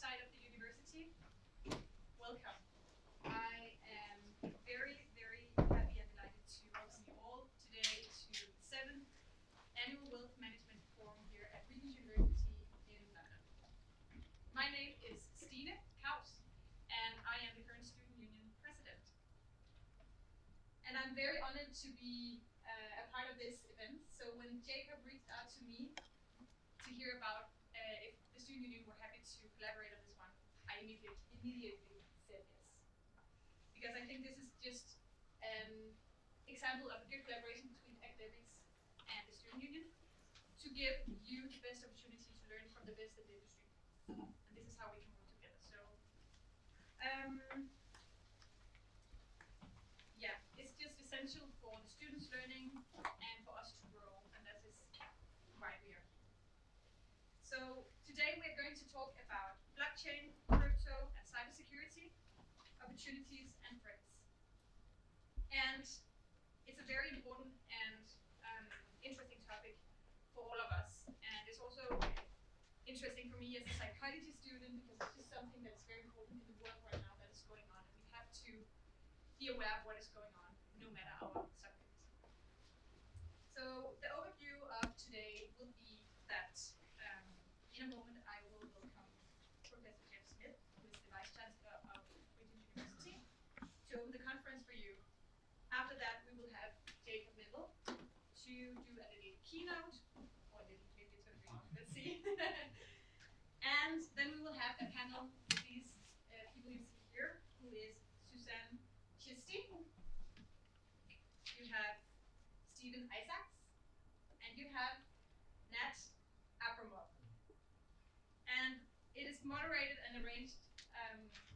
side of the university, welcome. I am very, very happy and delighted to welcome you all today to the 7th Annual Wealth Management Forum here at Regent University in London. My name is Stine, and I am the current Student Union President. And I'm very honored to be a part of this event. So when Jacob reached out to me to hear about if the Student Union were happy to collaborate on this one, I immediately said yes. Because I think this is just an example of a good collaboration between academics and the Student Union to give you the best opportunity to learn from the best in the industry. And this is how we can work together. So, yeah, it's just essential for the students learning and for us to grow, and that is why we are. So today we're going to talk about blockchain, crypto, and cybersecurity, opportunities and threats. And it's a very important and interesting topic for all of us. And it's also interesting for me as a psychology student because it's just something that's very important in the world right now that is going on. And we have to be aware of what is going on, no matter our subject. So the overview of today will be that in a moment I will welcome Professor Geoff Schmidt, who is the Vice Chancellor of Regent University, to open the conference for you. After that, we will have Mendel to do a little keynote, or maybe it's going to be long, let's see. And then we will have a panel with these people you see here, who is Susanne, Chishti, you have Stephen Isaacs, and you have Nat Abramov. And it is moderated and arranged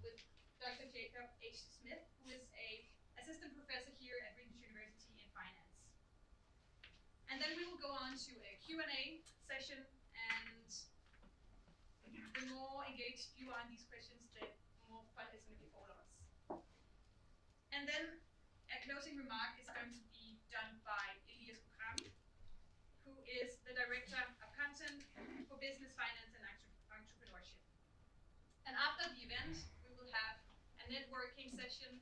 with Dr. Jacob H. Smith, who is an assistant professor here at Regent University in finance. And then we will go on to a Q&A session, and the more engaged you are in these questions, the more fun it's going to be for all of us. And then a closing remark is going to be done by Elias Boukrami, who is the Director of Content for Business, Finance and Entrepreneurship. And after the event, we will have a networking session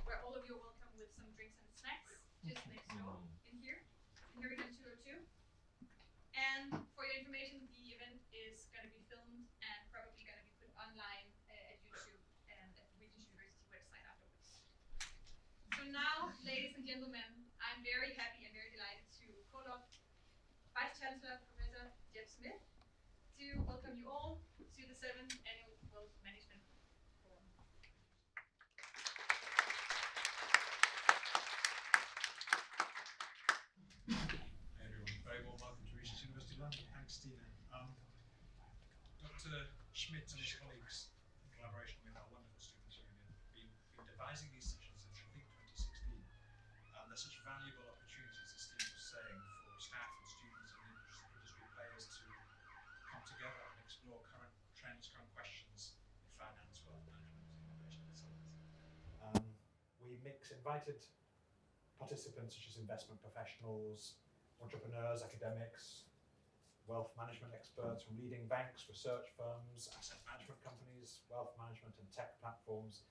where all of you are welcome with some drinks and snacks just next door in here, in Regent 202. And for your information, the event is going to be filmed and probably going to be put online at YouTube and at the Regent University website afterwards. So now, ladies and gentlemen, I'm very happy and very delighted to call up Vice Chancellor Professor Geoff Schmidt to welcome you all to the 7th Annual Wealth Management Forum. Hey everyone, very warm welcome to Regent University London. Thanks, Stine. Dr. Schmidt and his colleagues, in collaboration with our wonderful Students' Union, have been devising these sessions since I think 2016. They're such valuable opportunities, as Stine was saying, for staff and students and industry players to come together and explore current trends, current questions in finance, wealth management, innovation, and so on. We mix invited participants such as investment professionals, entrepreneurs, academics, wealth management experts from leading banks, research firms, asset management companies, wealth management and tech platforms.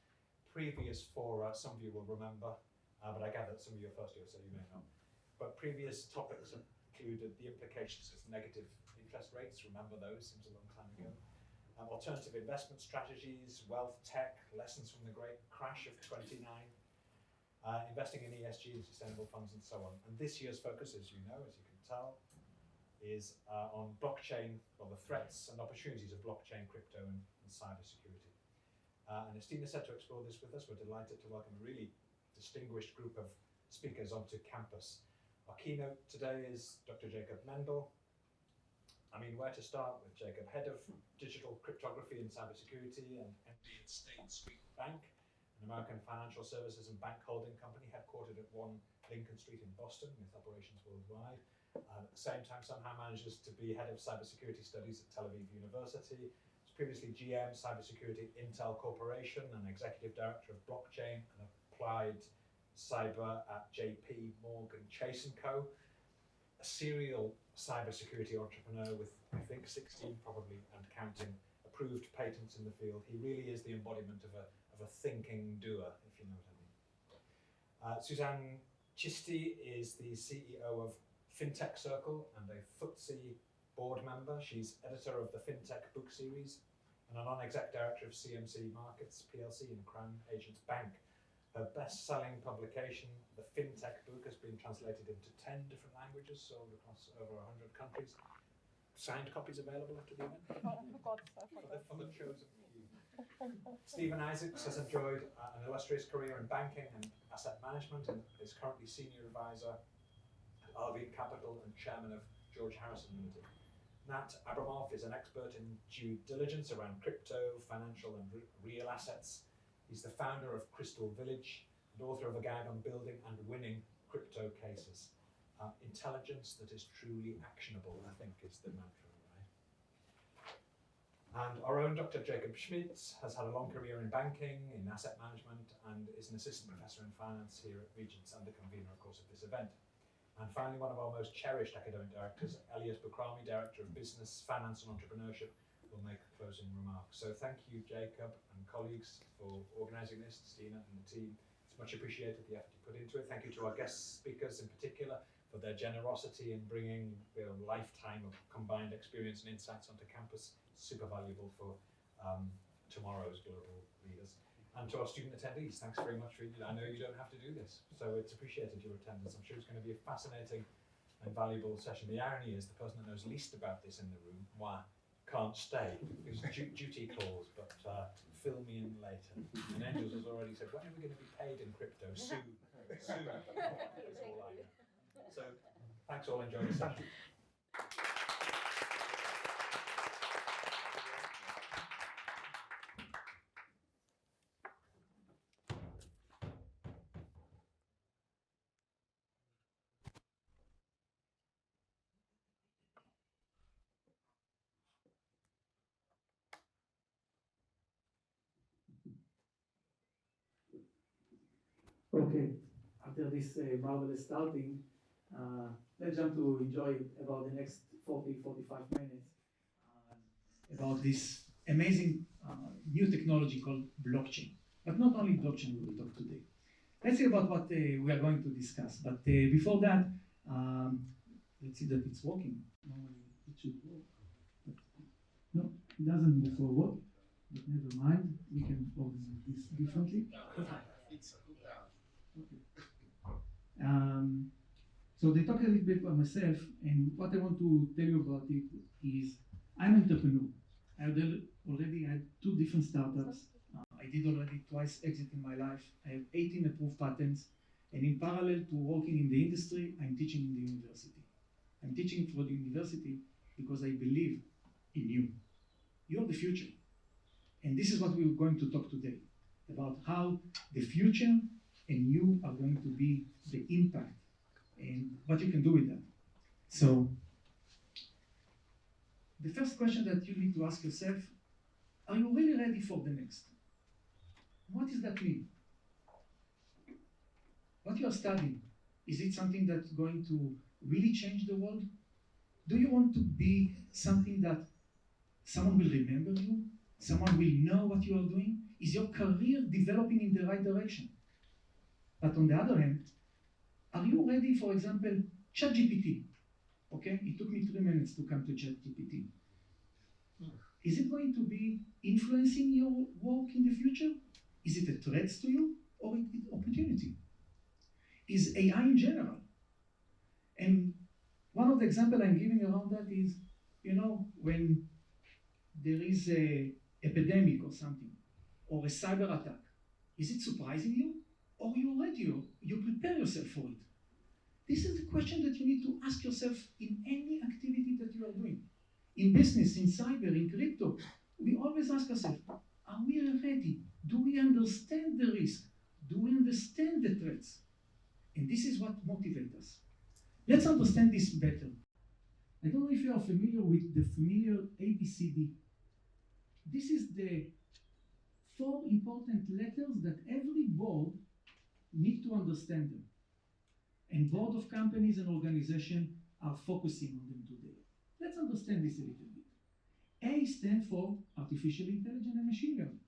Previous fora, some of you will remember, but I gather that some of you are first year, so you may not. But previous topics included the implications of negative interest rates, remember those, seems a long time ago. Alternative investment strategies, wealth tech, lessons from the great crash of '29, investing in ESG and sustainable funds and so on. And this year's focus, as you know, as you can tell, is on blockchain, well, the threats and opportunities of blockchain, crypto and cybersecurity. And as Stine said, to explore this with us, we're delighted to welcome a really distinguished group of speakers onto campus. Our keynote today is Dr. Jacob Mendel. I mean, where to start with Jacob? Head of Digital Cryptography and Cybersecurity and MD at State Street Bank, an American financial services and bank holding company headquartered at 1 Lincoln Street in Boston with operations worldwide. At the same time, somehow manages to be head of cybersecurity studies at Tel Aviv University. Was previously GM Cybersecurity at Intel Corporation and executive director of blockchain and applied cyber at JP Morgan Chase & Co. A serial cybersecurity entrepreneur with, I think, 16 probably and counting approved patents in the field. He really is the embodiment of a thinking doer, if you know what I mean. Susanne Chishti is the CEO of FinTech Circle and a FTSE board member. She's editor of the FinTech book series and a non-exec director of CMC Markets PLC and Crown Agents Bank. Her best-selling publication, The FinTech Book, has been translated into 10 different languages, sold across over 100 countries. Signed copies available after the event? For the chosen few. Stephen Isaacs has enjoyed an illustrious career in banking and asset management and is currently senior advisor at Arvine Capital and chairman of George Harrison Limited. Nat Abramov is an expert in due diligence around crypto, financial and real assets. He's the founder of Crystal Village and author of a guide on building and winning crypto cases. Intelligence that is truly actionable, I think, is the mantra, right? And our own Dr. Jacob Schmidt has had a long career in banking, in asset management, and is an assistant professor in finance here at Regent and the convener, of course, of this event. And finally, one of our most cherished academic directors, Elias Boukrami, Director of Business, Finance and Entrepreneurship, will make closing remarks. So thank you, Jacob and colleagues, for organising this, Stine and the team. It's much appreciated, the effort you put into it. Thank you to our guest speakers in particular for their generosity in bringing a lifetime of combined experience and insights onto campus. Super valuable for tomorrow's global leaders. And to our student attendees, thanks very much for it. I know you don't have to do this, so it's appreciated your attendance. I'm sure it's going to be a fascinating and valuable session. The irony is the person that knows least about this in the room, moi, can't stay because duty calls, but fill me in later. And Angels has already said, when are we going to be paid in crypto? Soon. Soon. Is all I know. So thanks all, enjoy the session. Okay, after this marvelous starting, let's jump to enjoy about the next 45 minutes about this amazing new technology called blockchain. But not only blockchain we will talk today. Let's see about what we are going to discuss. But before that, let's see that it's working. Normally it should work. But no, it doesn't before work. But never mind, we can organize this differently. Okay. So they talk a little bit about myself, and what I want to tell you about it is I'm an entrepreneur. I already had 2 different startups. I did already twice exit in my life. I have 18 approved patents, and in parallel to working in the industry, I'm teaching in the university. I'm teaching for the university because I believe in you. You're the future. And this is what we're going to talk today, about how the future and you are going to be the impact and what you can do with that. So, the first question that you need to ask yourself, are you really ready for the next? What does that mean? What you are studying, is it something that's going to really change the world? Do you want to be something that someone will remember you? Someone will know what you are doing? Is your career developing in the right direction? But on the other hand, are you ready, for example, ChatGPT? Okay, it took me 3 minutes to come to ChatGPT. Is it going to be influencing your work in the future? Is it a threat to you or an opportunity? Is AI in general? And one of the examples I'm giving around that is, when there is an epidemic or something, or a cyber attack, is it surprising you? Or you ready? You prepare yourself for it? This is the question that you need to ask yourself in any activity that you are doing. In business, in cyber, in crypto, we always ask ourselves, are we ready? Do we understand the risk? Do we understand the threats? And this is what motivates us. Let's understand this better. I don't know if you are familiar with the familiar ABCD. This is the 4 important letters that every board need to understand them. And board of companies and organizations are focusing on them today. Let's understand this a little bit. A stands for artificial intelligence and machine learning.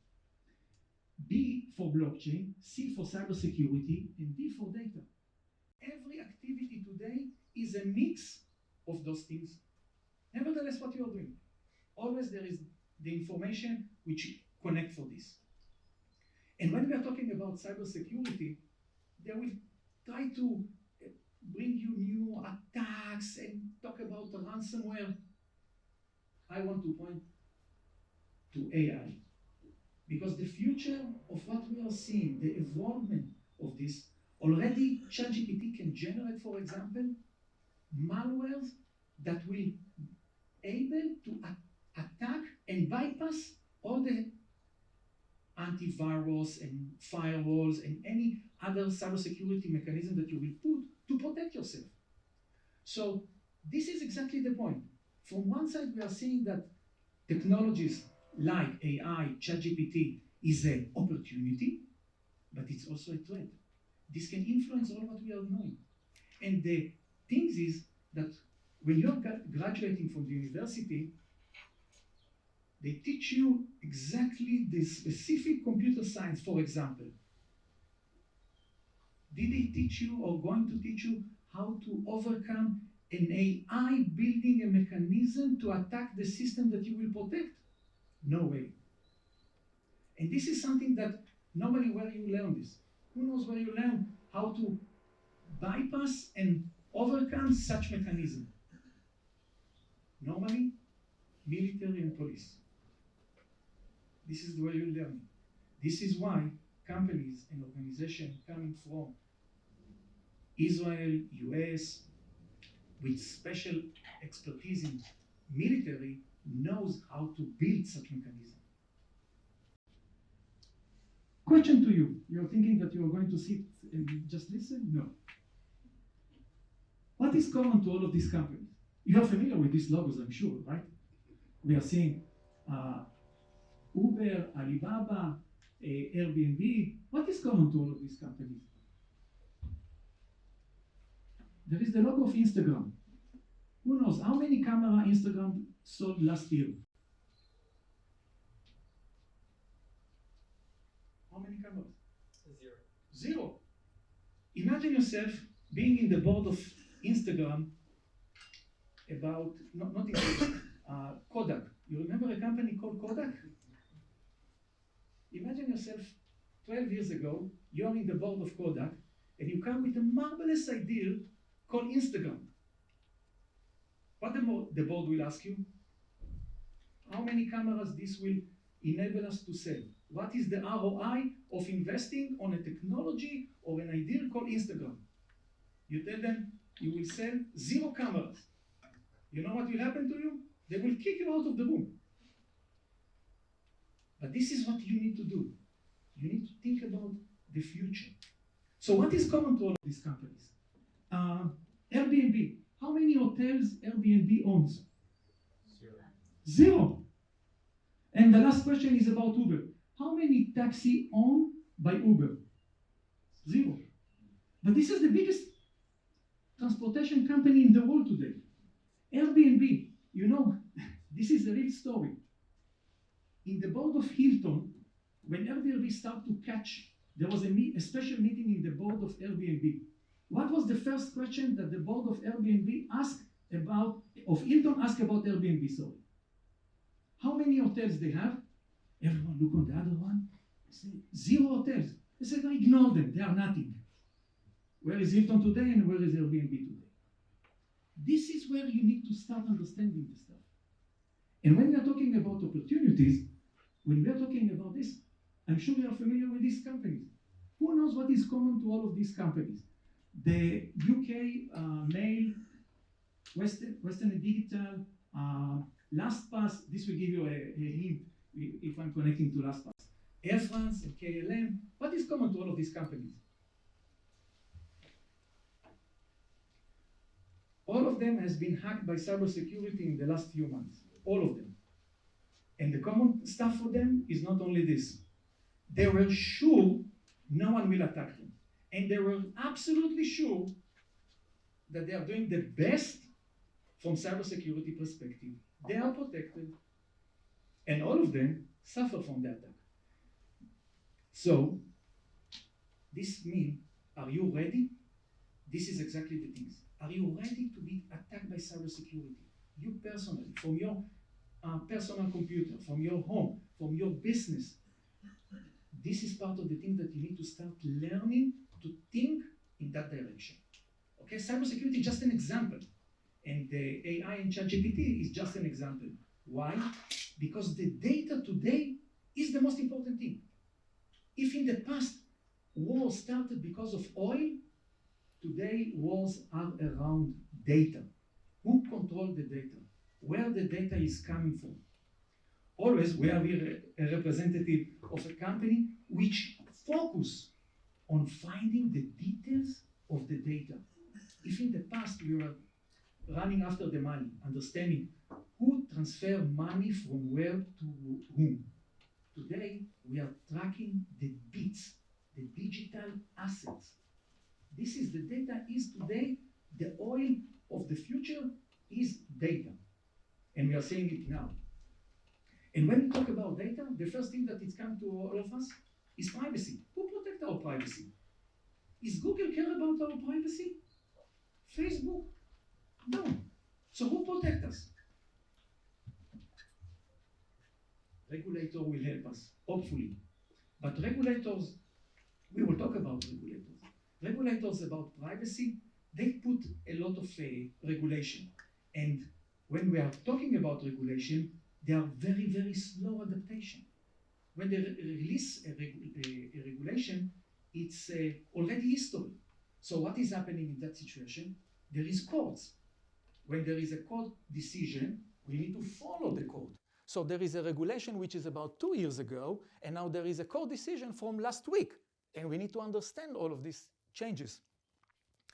B for blockchain, C for cybersecurity, and D for data. Every activity today is a mix of those things. Nevertheless, what you are doing, always there is the information which connect for this. And when we are talking about cybersecurity, they will try to bring you new attacks and talk about ransomware. I want to point to AI. Because the future of what we are seeing, the evolvement of this, already ChatGPT can generate, for example, malwares that will be able to attack and bypass all the antivirus and firewalls and any other cybersecurity mechanism that you will put to protect yourself. So this is exactly the point. From one side, we are seeing that technologies like AI, ChatGPT is an opportunity, but it's also a threat. This can influence all what we are doing. And the thing is that when you're graduating from the university, they teach you exactly the specific computer science, for example. Did they teach you or going to teach you how to overcome an AI building a mechanism to attack the system that you will protect? No way. And this is something that normally where you learn this. Who knows where you learn how to bypass and overcome such mechanism? Normally, military and police. This is where you learn. This is why companies and organizations coming from Israel, US, with special expertise in military knows how to build such mechanism. Question to you. You're thinking that you're going to sit and just listen? No. What is common to all of these companies? You are familiar with these logos, I'm sure, right? We are seeing Uber, Alibaba, Airbnb. What is common to all of these companies? There is the logo of Instagram. Who knows how many camera Instagram sold last year? How many cameras? Zero. Imagine yourself being in the board of Instagram about, not Instagram, Kodak. You remember a company called Kodak? Imagine yourself 12 years ago, you're in the board of Kodak, and you come with a marvelous idea called Instagram. What the board will ask you? How many cameras this will enable us to sell? What is the ROI of investing on a technology or an idea called Instagram? You tell them you will sell 0 cameras. You know what will happen to you? They will kick you out of the room. But this is what you need to do. You need to think about the future. So what is common to all of these companies? Airbnb. How many hotels Airbnb owns? 0. And the last question is about Uber. How many taxi owned by Uber? 0. But this is the biggest transportation company in the world today. Airbnb, you know, this is a real story. In the board of Hilton, when Airbnb started to catch, there was a special meeting in the board of Airbnb. What was the first question that the board of Airbnb asked about, of Hilton asked about Airbnb, sorry? How many hotels they have? Everyone look on the other one, say 0 hotels. They said, ignore them, they are nothing. Where is Hilton today and where is Airbnb today? This is where you need to start understanding the stuff. And when we are talking about opportunities, when we are talking about this, I'm sure you are familiar with these companies. Who knows what is common to all of these companies? The UK Mail, Western Digital, LastPass, this will give you a hint if I'm connecting to LastPass. Air France and KLM, what is common to all of these companies? All of them has been hacked by cybersecurity in the last few months. All of them. And the common stuff for them is not only this. They were sure no one will attack them. And they were absolutely sure that they are doing the best from cybersecurity perspective. They are protected. And all of them suffer from the attack. So, this means, are you ready? This is exactly the things. Are you ready to be attacked by cybersecurity? You personally, from your personal computer, from your home, from your business. This is part of the thing that you need to start learning to think in that direction. Okay, cybersecurity is just an example. And the AI and ChatGPT is just an example. Why? Because the data today is the most important thing. If in the past wars started because of oil, today wars are around data. Who controls the data? Where the data is coming from? Always we are a representative of a company which focus on finding the details of the data. If in the past we were running after the money, understanding who transfer money from where to whom, today we are tracking the bits, the digital assets. This is the data is today, the oil of the future is data. And we are saying it now. And when we talk about data, the first thing that is come to all of us is privacy. Who protects our privacy? Is Google care about our privacy? Facebook? No. So who protects us? Regulator will help us, hopefully. But regulators, we will talk about regulators. Regulators about privacy, they put a lot of regulation. And when we are talking about regulation, they are very, very slow adaptation. When they release a regulation, it's already history. So what is happening in that situation? There is courts. When there is a court decision, we need to follow the court. So there is a regulation which is about 2 years ago, and now there is a court decision from last week. And we need to understand all of these changes.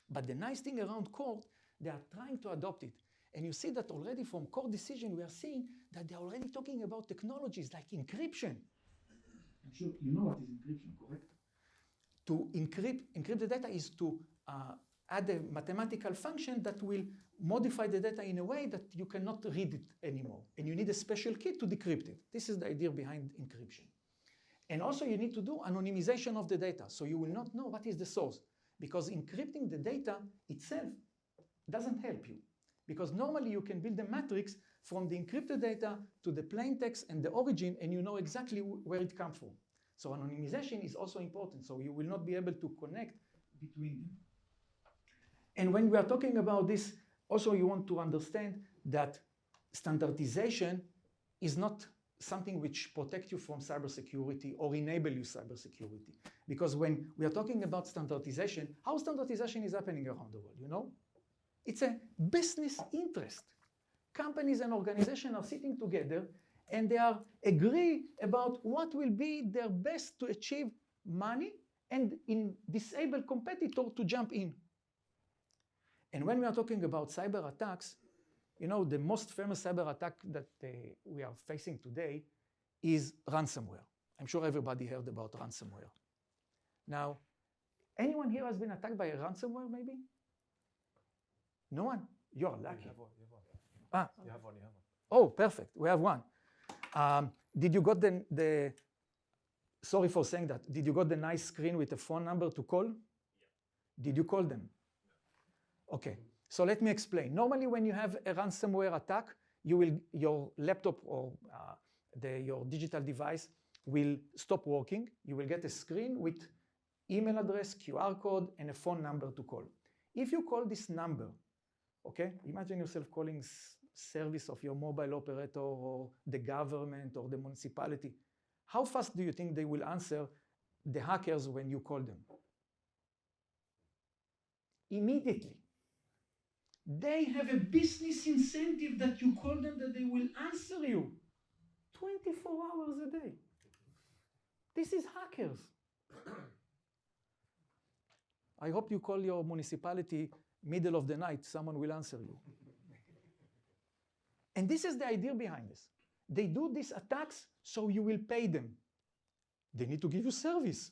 But the nice thing around court, they are trying to adopt it. And you see that already from court decision, we are seeing that they're already talking about technologies like encryption. I'm sure you know what is encryption, correct? To encrypt the data is to add a mathematical function that will modify the data in a way that you cannot read it anymore. And you need a special key to decrypt it. This is the idea behind encryption. And also you need to do anonymization of the data. So you will not know what is the source. Because encrypting the data itself doesn't help you. Because normally you can build a matrix from the encrypted data to the plain text and the origin, and you know exactly where it comes from. So anonymization is also important. So you will not be able to connect between them. And when we are talking about this, also you want to understand that standardization is not something which protects you from cybersecurity or enable you cybersecurity. Because when we are talking about standardization, how standardization is happening around the world, you know? It's a business interest. Companies and organizations are sitting together and they are agree about what will be their best to achieve money and disable competitor to jump in. And when we are talking about cyber attacks, you know, the most famous cyber attack that we are facing today is ransomware. I'm sure everybody heard about ransomware. Now, anyone here has been attacked by a ransomware, maybe? No one? You're lucky. You have one. Ah. You have one. Oh, perfect. We have one. Did you got the sorry for saying that. Did you got the nice screen with a phone number to call? Yeah. Did you call them? No. Okay. So let me explain. Normally, when you have a ransomware attack, your laptop or your digital device will stop working. You will get a screen with email address, QR code, and a phone number to call. If you call this number, okay, imagine yourself calling service of your mobile operator or the government or the municipality. How fast do you think they will answer the hackers when you call them? Immediately. They have a business incentive that you call them that they will answer you 24 hours a day. This is hackers. I hope you call your municipality middle of the night, someone will answer you. And this is the idea behind this. They do these attacks so you will pay them. They need to give you service.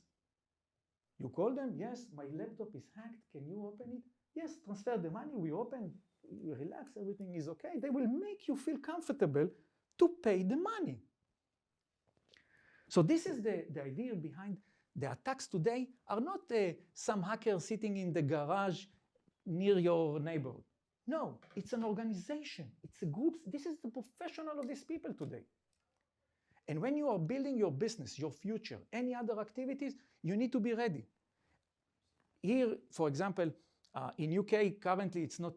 You call them, yes, my laptop is hacked, can you open it? Yes, transfer the money, we open, you relax, everything is okay. They will make you feel comfortable to pay the money. So this is the idea behind the attacks today are not some hacker sitting in the garage near your neighborhood. No, it's an organization, it's a group. This is the professional of these people today. And when you are building your business, your future, any other activities, you need to be ready. Here, for example, in UK, currently it's not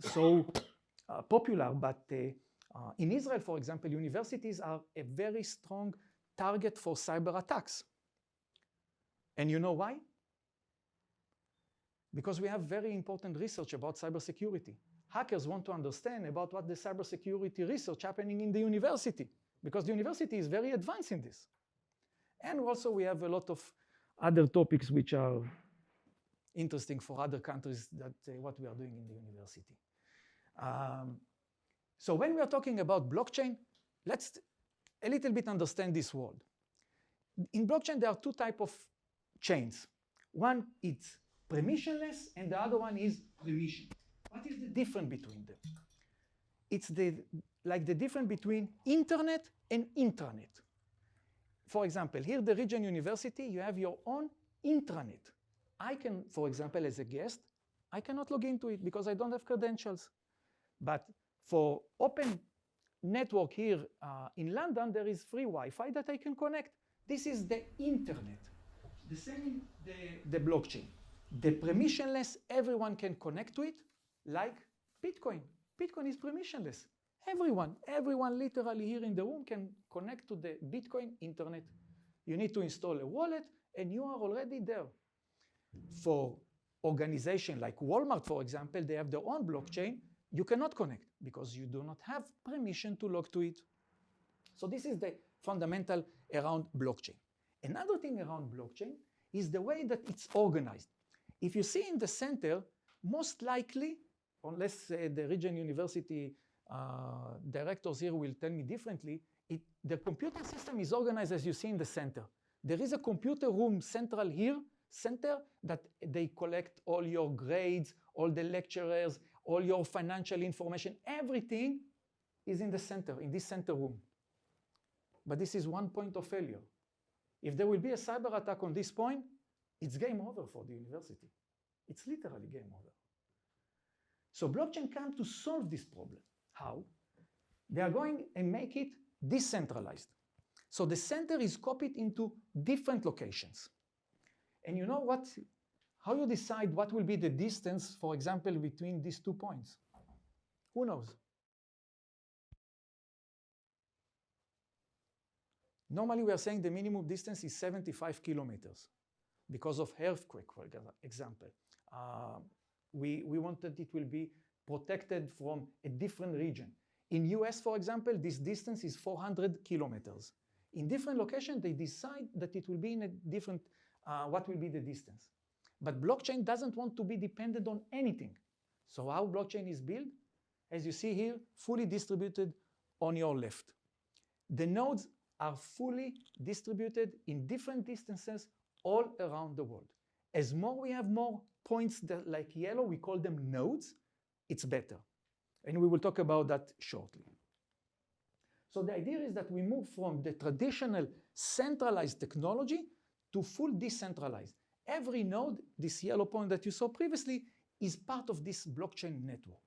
so popular, but in Israel, for example, universities are a very strong target for cyber attacks. And you know why? Because we have very important research about cybersecurity. Hackers want to understand about what the cybersecurity research happening in the university, because the university is very advanced in this. And also we have a lot of other topics which are interesting for other countries that what we are doing in the university. So when we are talking about blockchain, let's a little bit understand this world. In blockchain, there are two types of chains. One is permissionless, and the other one is permission. What is the difference between them? It's like the difference between internet and intranet. For example, here at the Regent University, you have your own intranet. I can, for example, as a guest, I cannot log into it because I don't have credentials. But for open network here in London, there is free Wi-Fi that I can connect. This is the internet. The same the blockchain. The permissionless, everyone can connect to it, like Bitcoin. Bitcoin is permissionless. Everyone literally here in the room can connect to the Bitcoin internet. You need to install a wallet and you are already there. For organizations like Walmart, for example, they have their own blockchain. You cannot connect because you do not have permission to log to it. So this is the fundamental around blockchain. Another thing around blockchain is the way that it's organized. If you see in the center, most likely, unless the Regent University directors here will tell me differently, the computer system is organized as you see in the center. There is a computer room central here, center, that they collect all your grades, all the lecturers, all your financial information, everything is in the center, in this center room. But this is one point of failure. If there will be a cyber attack on this point, it's game over for the university. It's literally game over. So blockchain came to solve this problem. How? They are going and make it decentralized. So the center is copied into different locations. And you know what? How you decide what will be the distance, for example, between these 2 points? Who knows? Normally, we are saying the minimum distance is 75 kilometers because of earthquake, for example. We wanted it will be protected from a different region. In US, for example, this distance is 400 kilometers. In different locations, they decide that it will be in a different, what will be the distance. But blockchain doesn't want to be dependent on anything. So how blockchain is built? As you see here, fully distributed on your left. The nodes are fully distributed in different distances all around the world. As we have more points that, like yellow, we call them nodes, it's better. And we will talk about that shortly. So the idea is that we move from the traditional centralized technology to full decentralized. Every node, this yellow point that you saw previously, is part of this blockchain network.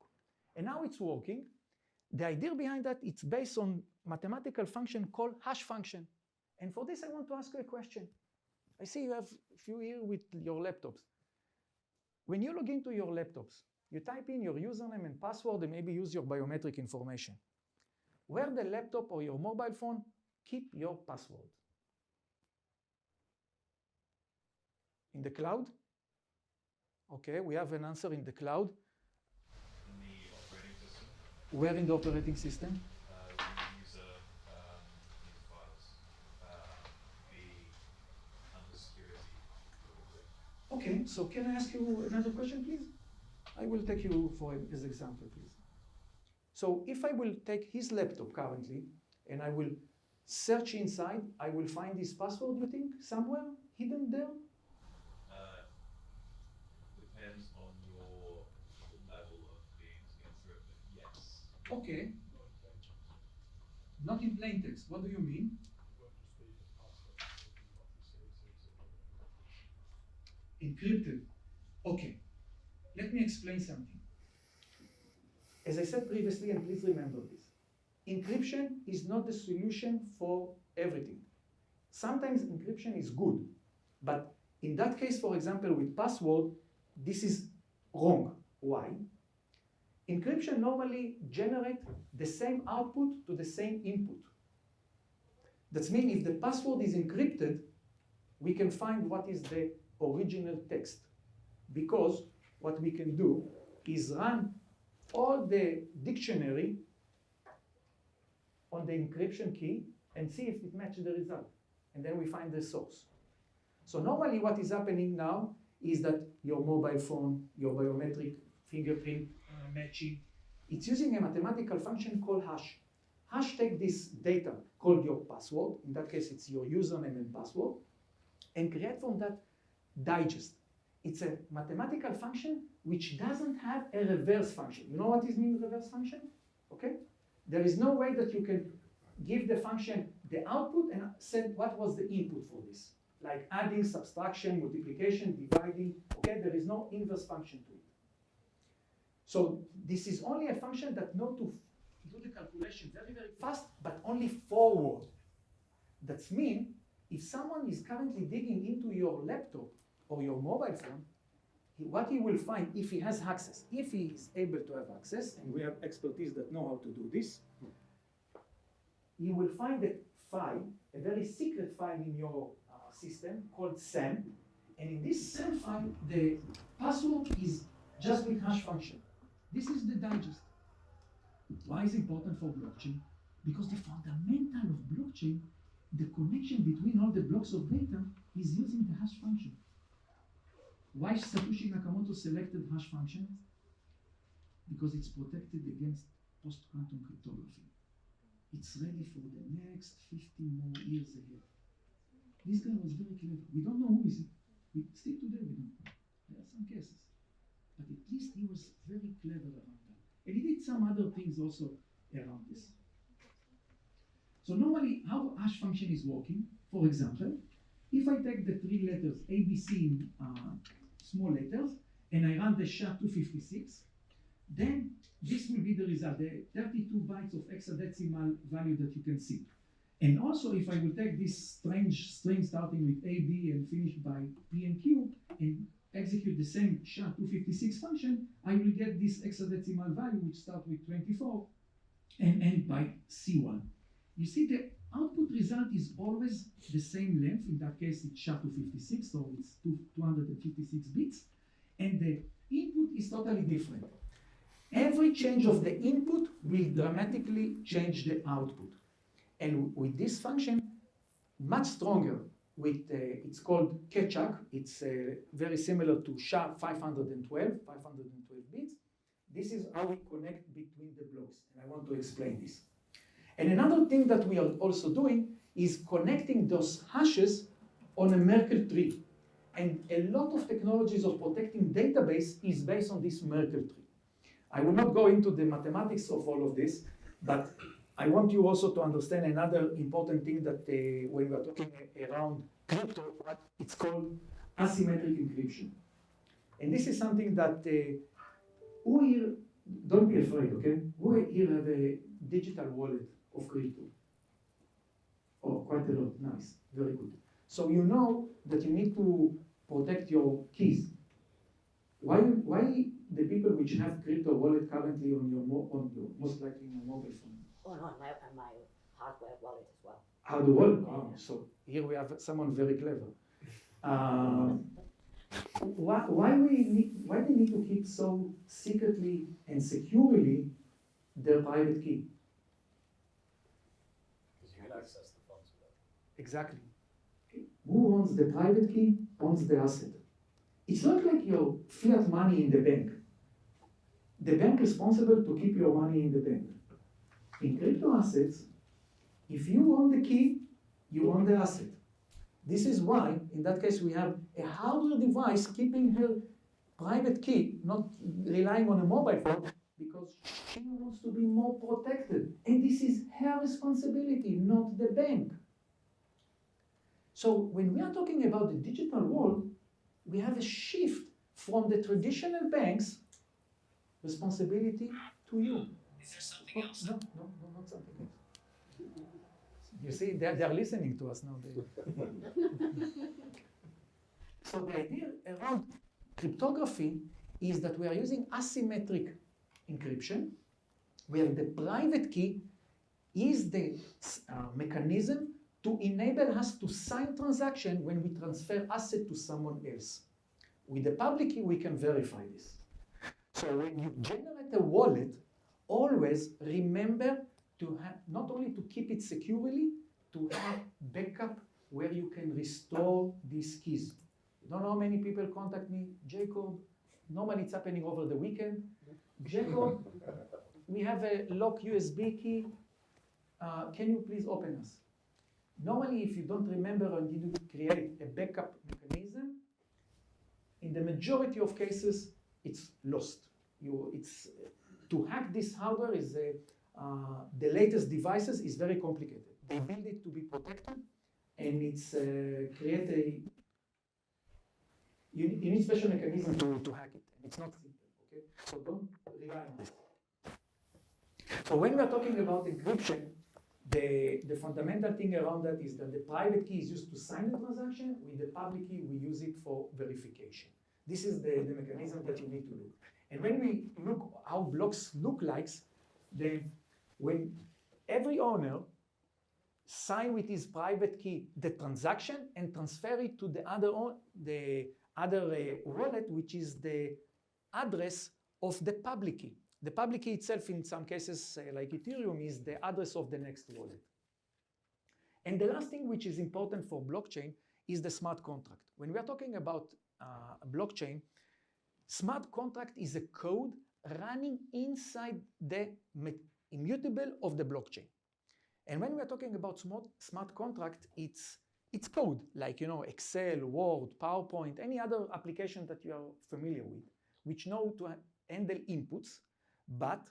And now it's working. The idea behind that, it's based on mathematical function called hash function. And for this, I want to ask you a question. I see you have a few here with your laptops. When you log into your laptops, you type in your username and password and maybe use your biometric information. Where the laptop or your mobile phone keep your password? In the cloud? Okay, we have an answer in the cloud. In the operating system. Where in the operating system? User files. Under security. Okay, so can I ask you another question, please? I will take you for as example, please. So if I will take his laptop currently, and I will search inside, I will find his password, you think, somewhere hidden there? Depends on your level of being able to get through it, but yes. Okay. Not in plain text. What do you mean? encrypted. Okay, let me explain something. As I said previously, and please remember this, encryption is not the solution for everything. Sometimes encryption is good, but in that case, for example, with password, this is wrong. Why? Encryption normally generates the same output to the same input. That means if the password is encrypted, we can find what is the original text. Because what we can do is run all the dictionary on the encryption key and see if it matches the result. And then we find the source. So normally what is happening now is that your mobile phone, your biometric fingerprint matching. it's using a mathematical function called hash. Hash takes this data called your password, in that case it's your username and password, and create from that digest. It's a mathematical function which doesn't have a reverse function. You know what is mean reverse function? Okay? There is no way that you can give the function the output and send what was the input for this. Like adding, subtraction, multiplication, dividing, okay? There is no inverse function to it. So this is only a function that knows to do the calculation very, very fast, but only forward. That means if someone is currently digging into your laptop or your mobile phone, what he will find if he has access, if he is able to have access, and we have expertise that know how to do this, he will find a file, a very secret file in your system called SAM, and in this SAM file, the password is just with hash function. This is the digest. Why is it important for blockchain? Because the fundamental of blockchain, the connection between all the blocks of data is using the hash function. Why Satoshi Nakamoto selected hash function? Because it's protected against post-quantum cryptography. It's ready for the next 50 more years ahead. This guy was very clever. We don't know who is it. Still today we don't know. There are some cases. But at least he was very clever around that. And he did some other things also around this. So normally how hash function is working, for example, if I take the three letters ABC in small letters and I run the SHA-256, then this will be the result, the 32 bytes of hexadecimal value that you can see. And also if I will take this strange string starting with A, B and finished by P and Q and execute the same SHA-256 function, I will get this hexadecimal value which starts with 24 and end by C1. You see the output result is always the same length. In that case it's SHA-256, so it's 256 bits, and the input is totally different. Every change of the input will dramatically change the output. And with this function, much stronger, with it's called Ketchak. It's very similar to SHA-512 bits. This is how we connect between the blocks, and I want to explain this. And another thing that we are also doing is connecting those hashes on a Merkle tree. And a lot of technologies of protecting database is based on this Merkle tree. I will not go into the mathematics of all of this, but I want you also to understand another important thing that when we are talking around crypto, what it's called asymmetric encryption. And this is something that who here, don't be afraid, okay? Who here have a digital wallet of crypto? Oh, quite a lot, nice, very good. So you know that you need to protect your keys. Why the people which have crypto wallet currently on your most likely in your mobile phone? Oh no, and my hardware wallet as well. Hardware wallet? Oh, so here we have someone very clever. Why they need to keep so secretly and securely their private key? Because you can access the funds with it. Exactly. Who owns the private key owns the asset. It's not like your fiat money in the bank. The bank is responsible to keep your money in the bank. In crypto assets, if you own the key, you own the asset. This is why, in that case, we have a hardware device keeping her private key, not relying on a mobile phone, because she wants to be more protected. And this is her responsibility, not the bank. So when we are talking about the digital world, we have a shift from the traditional banks responsibility to you. Is there something else? No, not something else. You see, they are listening to us now. So the idea around cryptography is that we are using asymmetric encryption, where the private key is the mechanism to enable us to sign transaction when we transfer asset to someone else. With the public key, we can verify this. So when you generate a wallet, always remember to have, not only to keep it securely, to have backup where you can restore these keys. I don't know how many people contact me, Jacob, normally it's happening over the weekend. Jacob, we have a lock USB key. Can you please open us? Normally, if you don't remember and you create a backup mechanism, in the majority of cases, it's lost. To hack this hardware is the latest devices is very complicated. They build it to be protected, and it's create a. You need special mechanism to hack it. It's not simple, okay? So don't rely on this. So when we are talking about encryption, the fundamental thing around that is that the private key is used to sign the transaction. With the public key, we use it for verification. This is the mechanism that you need to do. And when we look how blocks look like, then when every owner sign with his private key the transaction and transfer it to the other wallet, which is the address of the public key. The public key itself, in some cases, like Ethereum, is the address of the next wallet. And the last thing which is important for blockchain is the smart contract. When we are talking about a blockchain, smart contract is a code running inside the immutable of the blockchain. And when we are talking about smart contract, it's code, like Excel, Word, PowerPoint, any other application that you are familiar with, which know to handle inputs, but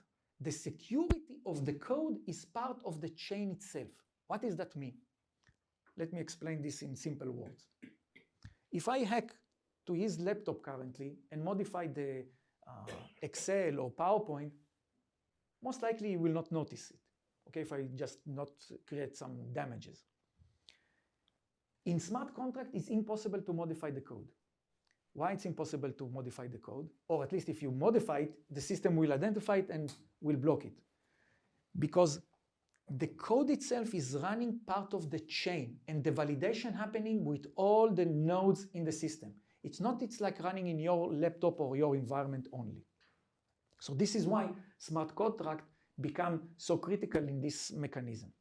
the security of the code is part of the chain itself. What does that mean? Let me explain this in simple words. If I hack to his laptop currently and modify the Excel or PowerPoint, most likely he will not notice it, okay, if I just not create some damages. In smart contract, it's impossible to modify the code. Why it's impossible to modify the code? Or at least if you modify it, the system will identify it and will block it. Because the code itself is running part of the chain and the validation happening with all the nodes in the system. It's like running in your laptop or your environment only. So this is why smart contract become so critical in this mechanism.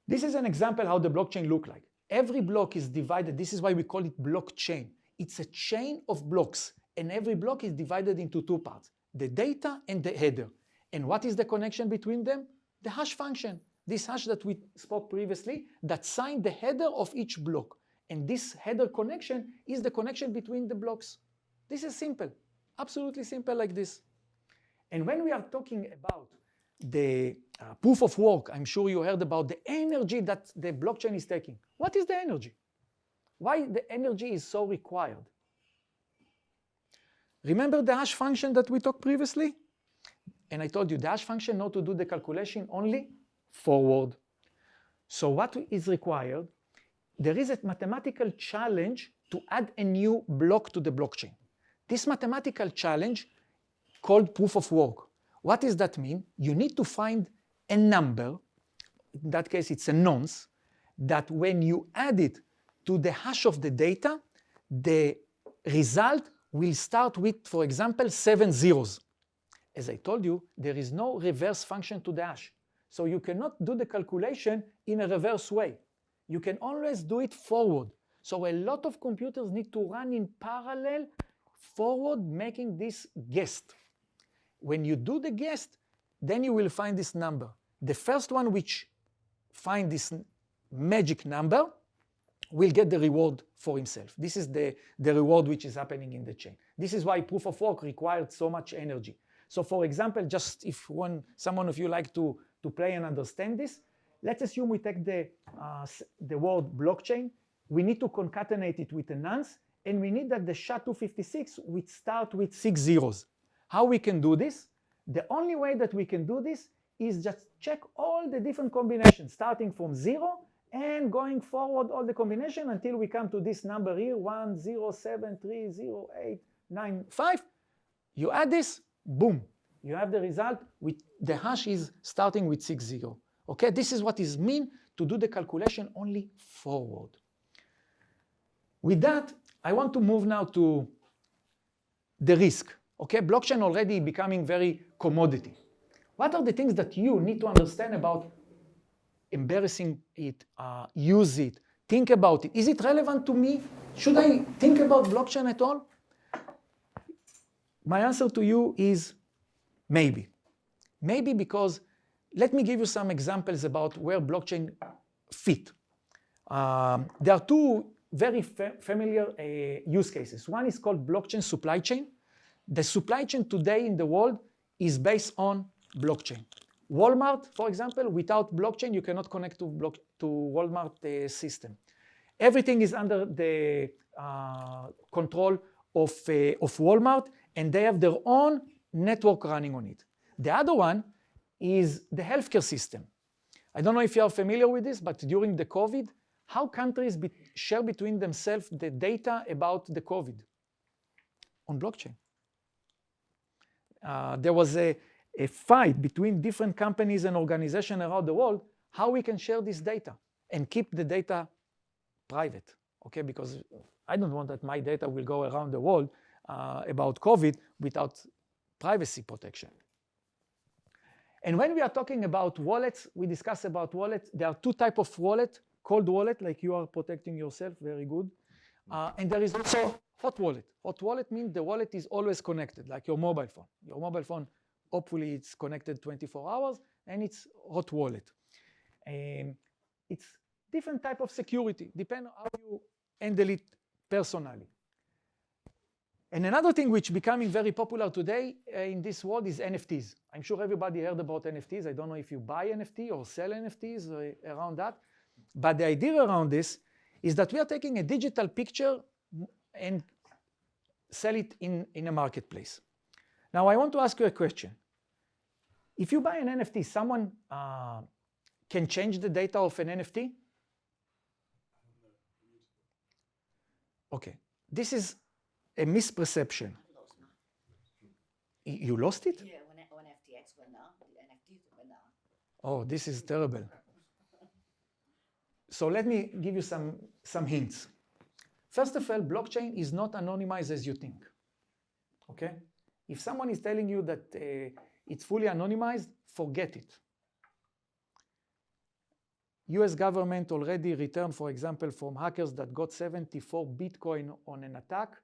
This is an example how the blockchain look like. Every block is divided. This is why we call it blockchain. It's a chain of blocks, and every block is divided into two parts, the data and the header. And what is the connection between them? The hash function, this hash that we spoke previously, that signed the header of each block. And this header connection is the connection between the blocks. This is simple, absolutely simple like this. And when we are talking about the proof of work, I'm sure you heard about the energy that the blockchain is taking. What is the energy? Why the energy is so required? Remember the hash function that we talked previously? And I told you the hash function not to do the calculation only forward. So what is required? There is a mathematical challenge to add a new block to the blockchain. This mathematical challenge called proof of work. What does that mean? You need to find a number, in that case it's a nonce, that when you add it to the hash of the data, the result will start with, for example, 7 zeros. As I told you, there is no reverse function to the hash. So you cannot do the calculation in a reverse way. You can always do it forward. So a lot of computers need to run in parallel forward, making this guess. When you do the guess, then you will find this number. The first one which find this magic number will get the reward for himself. This is the reward which is happening in the chain. This is why proof of work required so much energy. So for example, just if someone of you like to play and understand this, let's assume we take the word blockchain. We need to concatenate it with a nonce, and we need that the SHA-256 would start with 6 zeros. How we can do this? The only way that we can do this is just check all the different combinations, starting from 0 and going forward all the combination until we come to this number here, 107308995. You add this, boom, you have the result with the hash is starting with 60. Okay, this is what is mean to do the calculation only forward. With that, I want to move now to the risk. Okay, blockchain already becoming very commodity. What are the things that you need to understand about embarrassing it, use it, think about it? Is it relevant to me? Should I think about blockchain at all? My answer to you is maybe. Maybe because, let me give you some examples about where blockchain fit. There are two very familiar use cases. One is called blockchain supply chain. The supply chain today in the world is based on blockchain. Walmart, for example, without blockchain, you cannot connect to Walmart system. Everything is under the control of Walmart, and they have their own network running on it. The other one is the healthcare system. I don't know if you are familiar with this, but during the COVID, how countries share between themselves the data about the COVID? On blockchain. There was a fight between different companies and organizations around the world, how we can share this data and keep the data private, okay? Because I don't want that my data will go around the world about COVID without privacy protection. And when we are talking about wallets, we discuss about wallets. There are two types of wallet, cold wallet, like you are protecting yourself, very good. And there is also hot wallet. Hot wallet means the wallet is always connected, like your mobile phone. Your mobile phone, hopefully it's connected 24 hours, and it's hot wallet. It's different type of security, depending on how you handle it personally. And another thing which is becoming very popular today in this world is NFTs. I'm sure everybody heard about NFTs. I don't know if you buy NFT or sell NFTs around that. But the idea around this is that we are taking a digital picture and sell it in a marketplace. Now, I want to ask you a question. If you buy an NFT, someone can change the data of an NFT? Okay, this is a misperception. You lost it? Yeah, when FTX went down, the NFTs went down. Oh, this is terrible. So let me give you some hints. First of all, blockchain is not anonymized as you think, okay? If someone is telling you that it's fully anonymized, forget it. US government already returned, for example, from hackers that got 74 Bitcoin on an attack.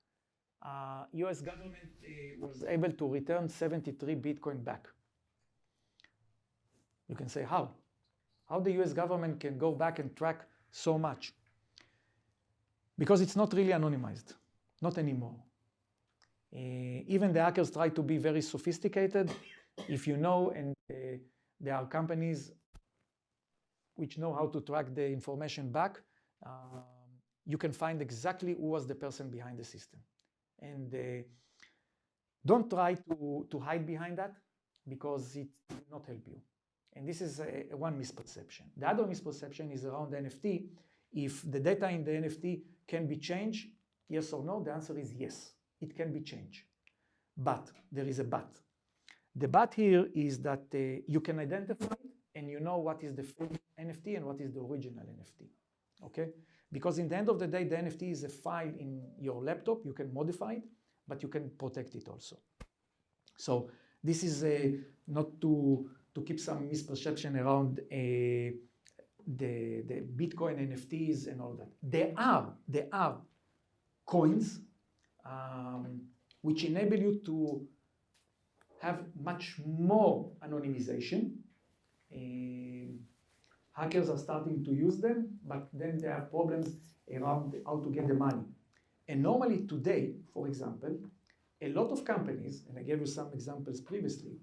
US government was able to return 73 Bitcoin back. You can say, how? How the US government can go back and track so much? Because it's not really anonymized, not anymore. Even the hackers try to be very sophisticated. If you know, and there are companies which know how to track the information back, you can find exactly who was the person behind the system. And don't try to hide behind that, because it will not help you. And this is one misperception. The other misperception is around NFT. If the data in the NFT can be changed, yes or no, the answer is yes, it can be changed. But there is a but. The but here is that you can identify it and you know what is the fake NFT and what is the original NFT, okay? Because in the end of the day, the NFT is a file in your laptop. You can modify it, but you can protect it also. So this is not to keep some misperception around the Bitcoin NFTs and all that. There are coins which enable you to have much more anonymization. Hackers are starting to use them, but then there are problems around how to get the money. And normally today, for example, a lot of companies, and I gave you some examples previously,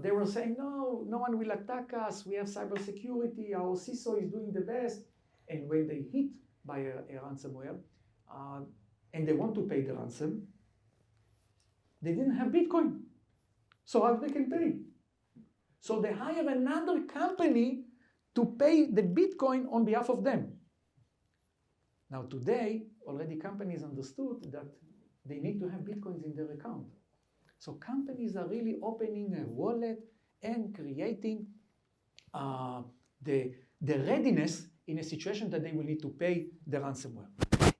they were saying, no one will attack us, we have cybersecurity, our CISO is doing the best. And when they hit by a ransomware, and they want to pay the ransom, they didn't have Bitcoin. So how they can pay? So they hire another company to pay the Bitcoin on behalf of them. Now today, already companies understood that they need to have Bitcoins in their account. So companies are really opening a wallet and creating the readiness in a situation that they will need to pay the ransomware.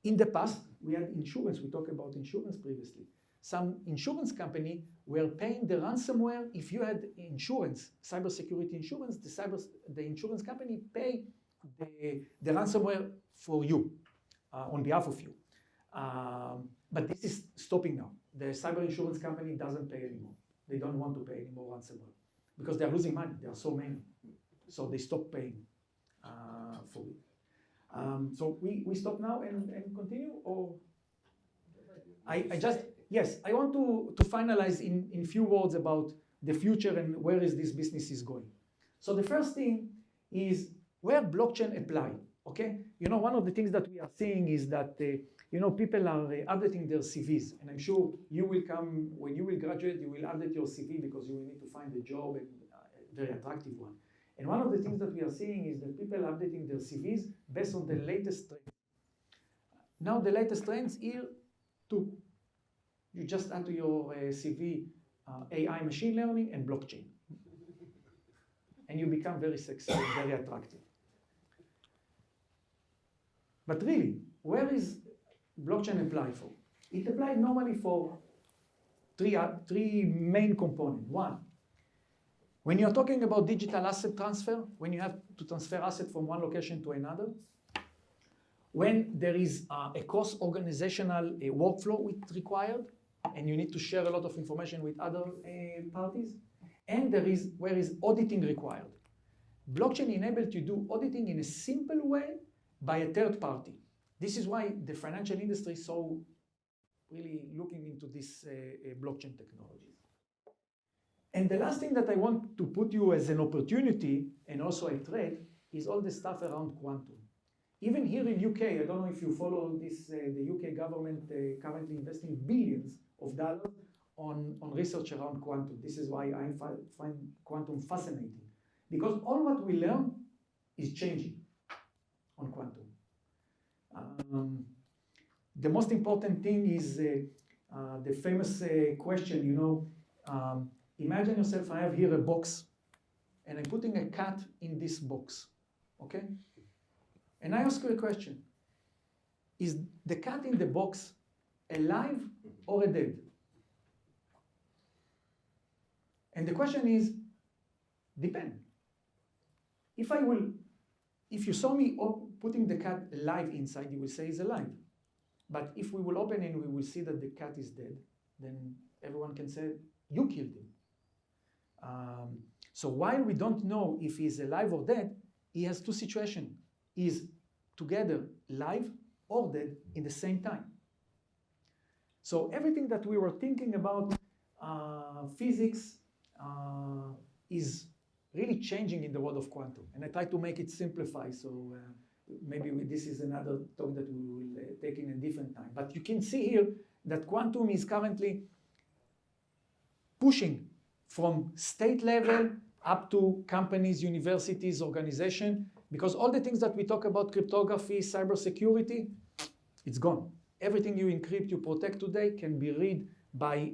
In the past, we had insurance. We talked about insurance previously. Some insurance company were paying the ransomware. If you had insurance, cybersecurity insurance, the insurance company pay the ransomware for you, on behalf of you. But this is stopping now. The cyber insurance company doesn't pay anymore. They don't want to pay any more ransomware because they're losing money. There are so many. So they stop paying for it. So we stop now and continue, or yes, I want to finalize in few words about the future and where is this business is going. So the first thing is where blockchain apply, okay? You know, one of the things that we are seeing is that, you know, people are updating their CVs, and I'm sure you will come, when you will graduate, you will update your CV because you will need to find a job, and a very attractive one. And one of the things that we are seeing is that people are updating their CVs based on the latest trends. Now the latest trends here, too. You just add to your CV AI, machine learning, and blockchain. And you become very sexy and very attractive. But really, where is blockchain applied for? It applied normally for three main components. One, when you're talking about digital asset transfer, when you have to transfer asset from one location to another, when there is a cross-organizational workflow required, and you need to share a lot of information with other parties, and where is auditing required. Blockchain enables you to do auditing in a simple way by a third party. This is why the financial industry is so really looking into this blockchain technology. And the last thing that I want to put you as an opportunity and also a threat is all the stuff around quantum. Even here in UK, I don't know if you follow this, the UK government currently investing billions of dollars on research around quantum. This is why I find quantum fascinating, because all what we learn is changing on quantum. The most important thing is the famous question, you know, imagine yourself, I have here a box, and I'm putting a cat in this box, okay? And I ask you a question. Is the cat in the box alive or dead? And the question is, depend. If you saw me putting the cat alive inside, you will say he's alive. But if we will open and we will see that the cat is dead, then everyone can say, you killed him. So while we don't know if he's alive or dead, he has two situations. He's together live or dead in the same time. So everything that we were thinking about physics is really changing in the world of quantum. And I try to make it simplify, so maybe this is another talk that we will take in a different time. But you can see here that quantum is currently pushing from state level up to companies, universities, organizations, because all the things that we talk about, cryptography, cybersecurity, it's gone. Everything you encrypt, you protect today can be read by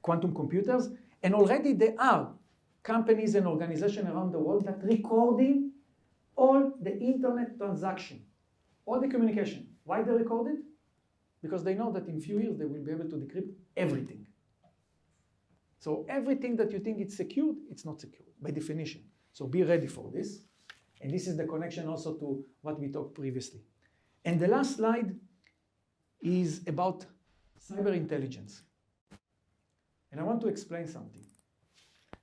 quantum computers. And already there are companies and organizations around the world that recording all the internet transaction, all the communication. Why they record it? Because they know that in a few years they will be able to decrypt everything. So everything that you think is secured, it's not secure by definition. So be ready for this. And this is the connection also to what we talked previously. And the last slide is about cyber intelligence. And I want to explain something.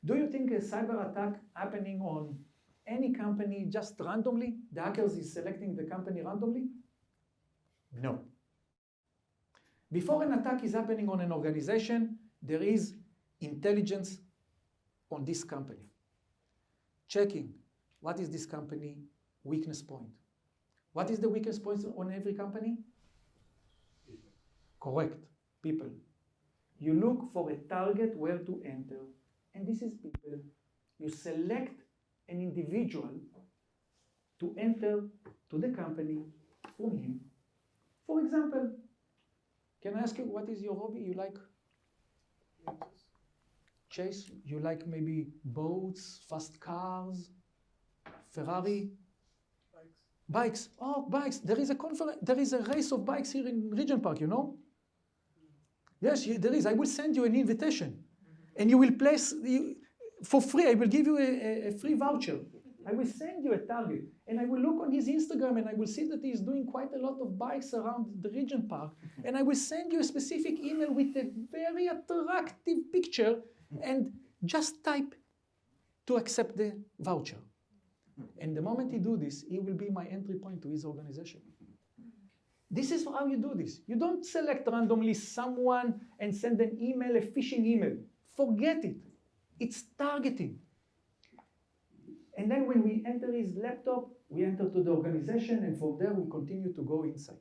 Do you think a cyber attack happening on any company just randomly? The hackers is selecting the company randomly? No. Before an attack is happening on an organization, there is intelligence on this company. Checking, what is this company weakness point? What is the weakest point on every company? Correct, people. You look for a target where to enter, and this is people. You select an individual to enter to the company from him. For example, can I ask you, what is your hobby? You like chase? You like maybe boats, fast cars, Ferrari? Bikes. Oh, bikes. There is a conference. There is a race of bikes here in Regent Park, you know? Yes, there is. I will send you an invitation. And you will place, for free, I will give you a free voucher. I will send you a target. And I will look on his Instagram and I will see that he is doing quite a lot of bikes around the Regent Park. And I will send you a specific email with a very attractive picture and just type to accept the voucher. And the moment he do this, he will be my entry point to his organization. This is how you do this. You don't select randomly someone and send an email, a phishing email. Forget it. It's targeting. And then when we enter his laptop, we enter to the organization, and from there we continue to go inside.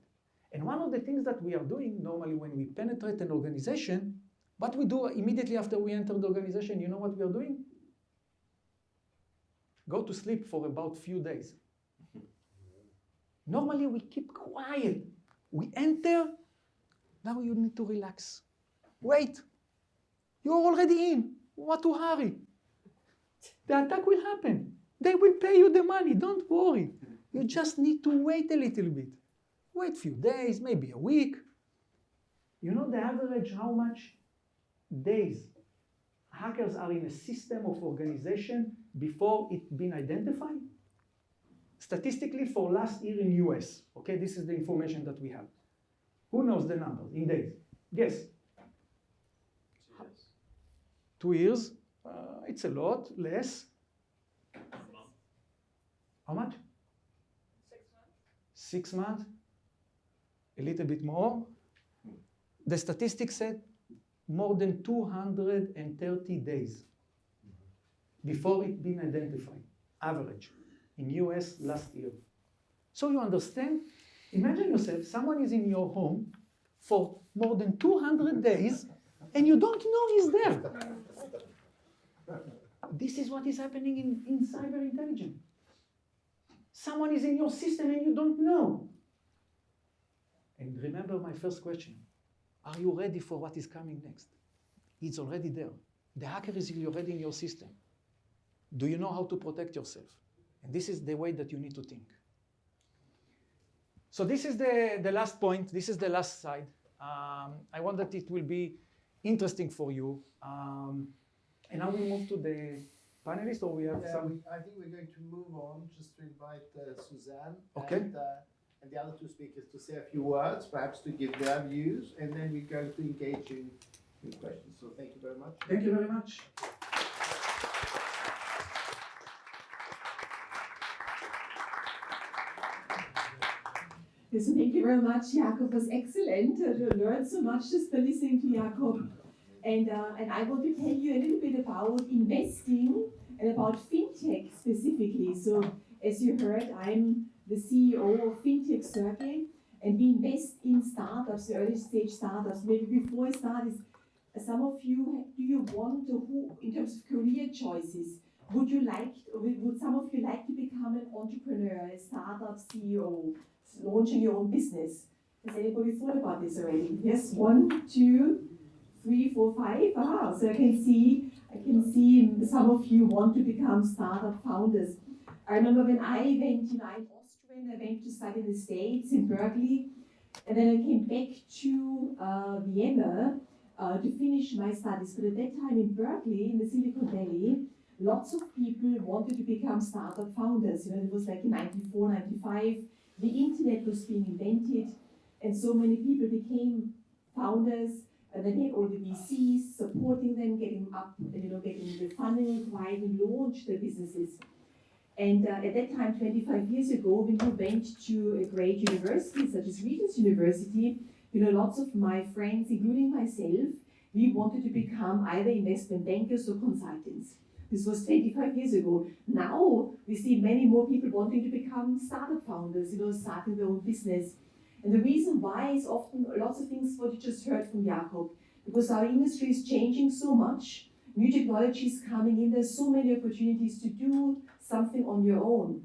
And one of the things that we are doing normally when we penetrate an organization, what we do immediately after we enter the organization, you know what we are doing? Go to sleep for about a few days. Normally we keep quiet. We enter, now you need to relax. Wait, you're already in. What to hurry? The attack will happen. They will pay you the money, don't worry. You just need to wait a little bit. Wait a few days, maybe a week. You know the average how much days hackers are in a system of organization before it's been identified? Statistically for last year in US, okay, this is the information that we have. Who knows the numbers in days? Guess. 2 years. It's a lot, less. How much? 6 months. 6 months. A little bit more. The statistics said more than 230 days before it been identified, average, in US last year. So you understand? Imagine yourself, someone is in your home for more than 200 days and you don't know he's there. This is what is happening in cyber intelligence. Someone is in your system and you don't know. And remember my first question. Are you ready for what is coming next? It's already there. The hacker is already in your system. Do you know how to protect yourself? And this is the way that you need to think. So this is the last point. This is the last slide. I want that it will be interesting for you. And now we move to the panelists, or we have some? I think we're going to move on just to invite Susanne Okay. and the other two speakers to say a few words, perhaps to give their views, and then we're going to engage in questions. So thank you very much. Thank you very much. Yes, thank you very much. Jakob was excellent. I learned so much just by listening to Jakob. And I want to tell you a little bit about investing and about fintech specifically. So as you heard, I'm the CEO of Fintech Circle, and we invest in startups, early stage startups. Maybe before I start, some of you, do you want to, in terms of career choices, would some of you like to become an entrepreneur, a startup CEO, launching your own business? Has anybody thought about this already? Yes, 1, 2, 3, 4, 5. So I can see some of you want to become startup founders. I remember when I went, I'm Austrian, I went to study in the States, in Berkeley, and then I came back to Vienna to finish my studies. But at that time in Berkeley, in the Silicon Valley, lots of people wanted to become startup founders. It was like in 94, 95, the internet was being invented, and so many people became founders. And then they had all the VCs supporting them, getting the funding required to launch their businesses. And at that time, 25 years ago, when you went to a great university such as Regent University, lots of my friends, including myself, we wanted to become either investment bankers or consultants. This was 25 years ago. Now we see many more people wanting to become startup founders, starting their own business. And the reason why is often lots of things what you just heard from Jakob, because our industry is changing so much, new technologies coming in, there's so many opportunities to do something on your own.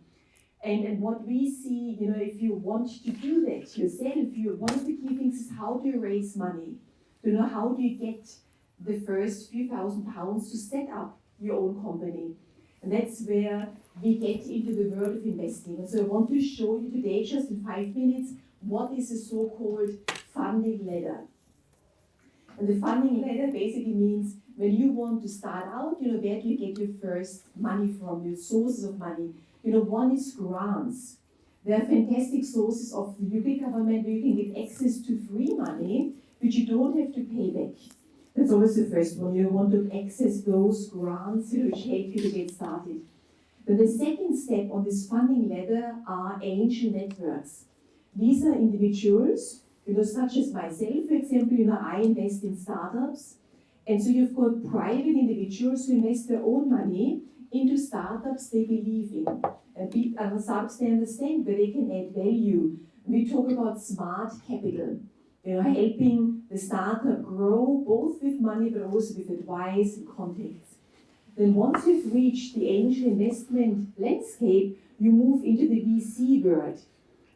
And what we see, if you want to do that yourself, one of the key things is how do you raise money? How do you get the first few £1,000s to set up your own company? And that's where we get into the world of investing. And so I want to show you today, just in 5 minutes, what is a so-called funding ladder. And the funding ladder basically means when you want to start out, where do you get your first money from, your sources of money? One is grants. There are fantastic sources of the UK government where you can get access to free money, which you don't have to pay back. That's always the first one. You want to access those grants which help you to get started. Then the second step on this funding ladder are angel networks. These are individuals, such as myself, for example, I invest in startups. And so you've got private individuals who invest their own money into startups they believe in. And startups they understand where they can add value. We talk about smart capital, helping the startup grow both with money but also with advice and contacts. Then once you've reached the angel investment landscape, you move into the VC world.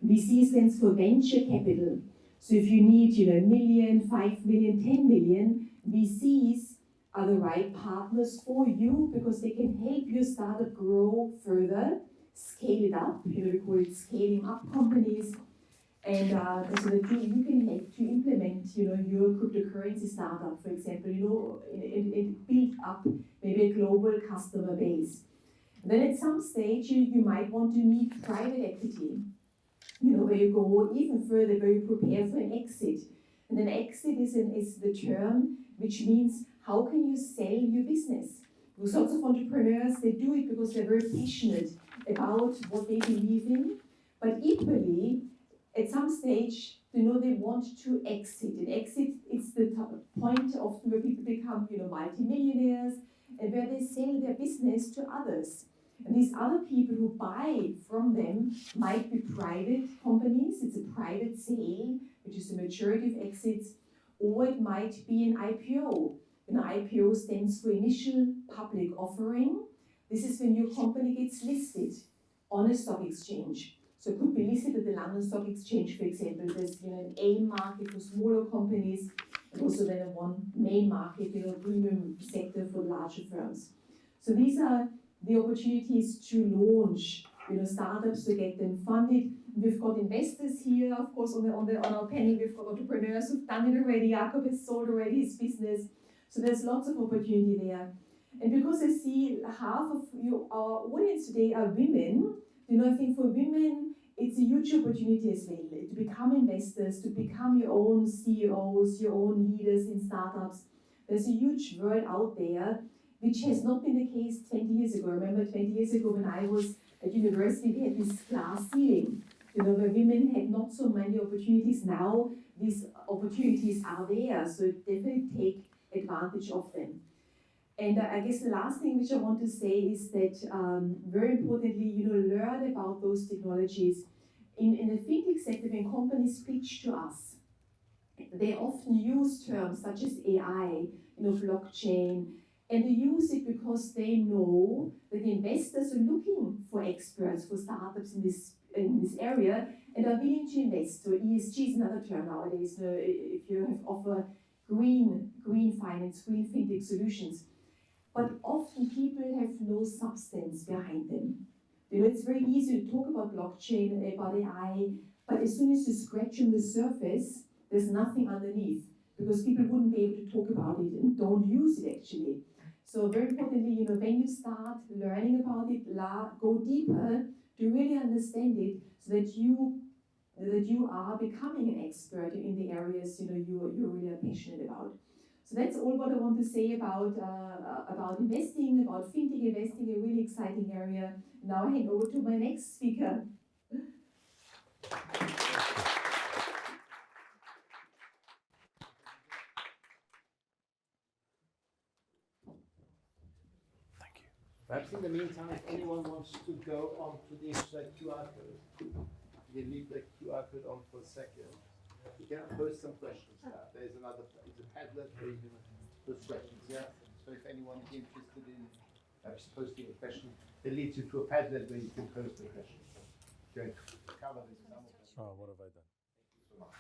VC stands for venture capital. So if you need, 1 million, 5 million, 10 million, VCs are the right partners for you because they can help your startup grow further, scale it up. We call it scaling up companies, and so that you can help to implement, your cryptocurrency startup, for example, and build up maybe a global customer base. And then at some stage, you might want to meet private equity. Where you go even further, where you prepare for an exit. And an exit is the term which means how can you sell your business? Because lots of entrepreneurs, they do it because they're very passionate about what they believe in. But equally, at some stage, they want to exit. An exit is the point often where people become, multimillionaires and where they sell their business to others. And these other people who buy from them might be private companies, it's a private sale, which is the majority of exits, or it might be an IPO. An IPO stands for initial public offering. This is when your company gets listed on a stock exchange. So it could be listed at the London Stock Exchange, for example. There's an AIM market for smaller companies, and also then one main market, premium sector for larger firms. So these are the opportunities to launch, startups, to get them funded. We've got investors here, of course, on our panel. We've got entrepreneurs who've done it already. Jakob has sold already his business, so there's lots of opportunity there. And because I see half of our audience today are women, I think for women it's a huge opportunity as well to become investors, to become your own CEOs, your own leaders in startups. There's a huge world out there, which has not been the case 20 years ago. I remember 20 years ago when I was at university, we had this glass ceiling, where women had not so many opportunities. Now these opportunities are there, so definitely take advantage of them. And I guess the last thing which I want to say is that very importantly, learn about those technologies. In the fintech sector, when companies pitch to us, they often use terms such as AI, blockchain, and they use it because they know that the investors are looking for experts, for startups in this area, and are willing to invest. So ESG is another term nowadays. If you offer green finance, green fintech solutions. But often people have no substance behind them. It's very easy to talk about blockchain, about AI, but as soon as you scratch on the surface, there's nothing underneath, because people wouldn't be able to talk about it and don't use it actually. So very importantly, when you start learning about it, go deeper to really understand it, so that you are becoming an expert in the areas you really are passionate about. So that's all what I want to say about investing, about fintech investing, a really exciting area. Now I hand over to my next speaker. Thank you. Perhaps in the meantime, if anyone wants to go on to this QR code, you leave the QR code on for a second. You can post some questions now. There's a Padlet where you can post questions. Yeah. So if anyone is interested in perhaps posting a question, it leads you to a Padlet where you can post the question. Going to cover this some of them. Oh, what have I done? Thank you so much.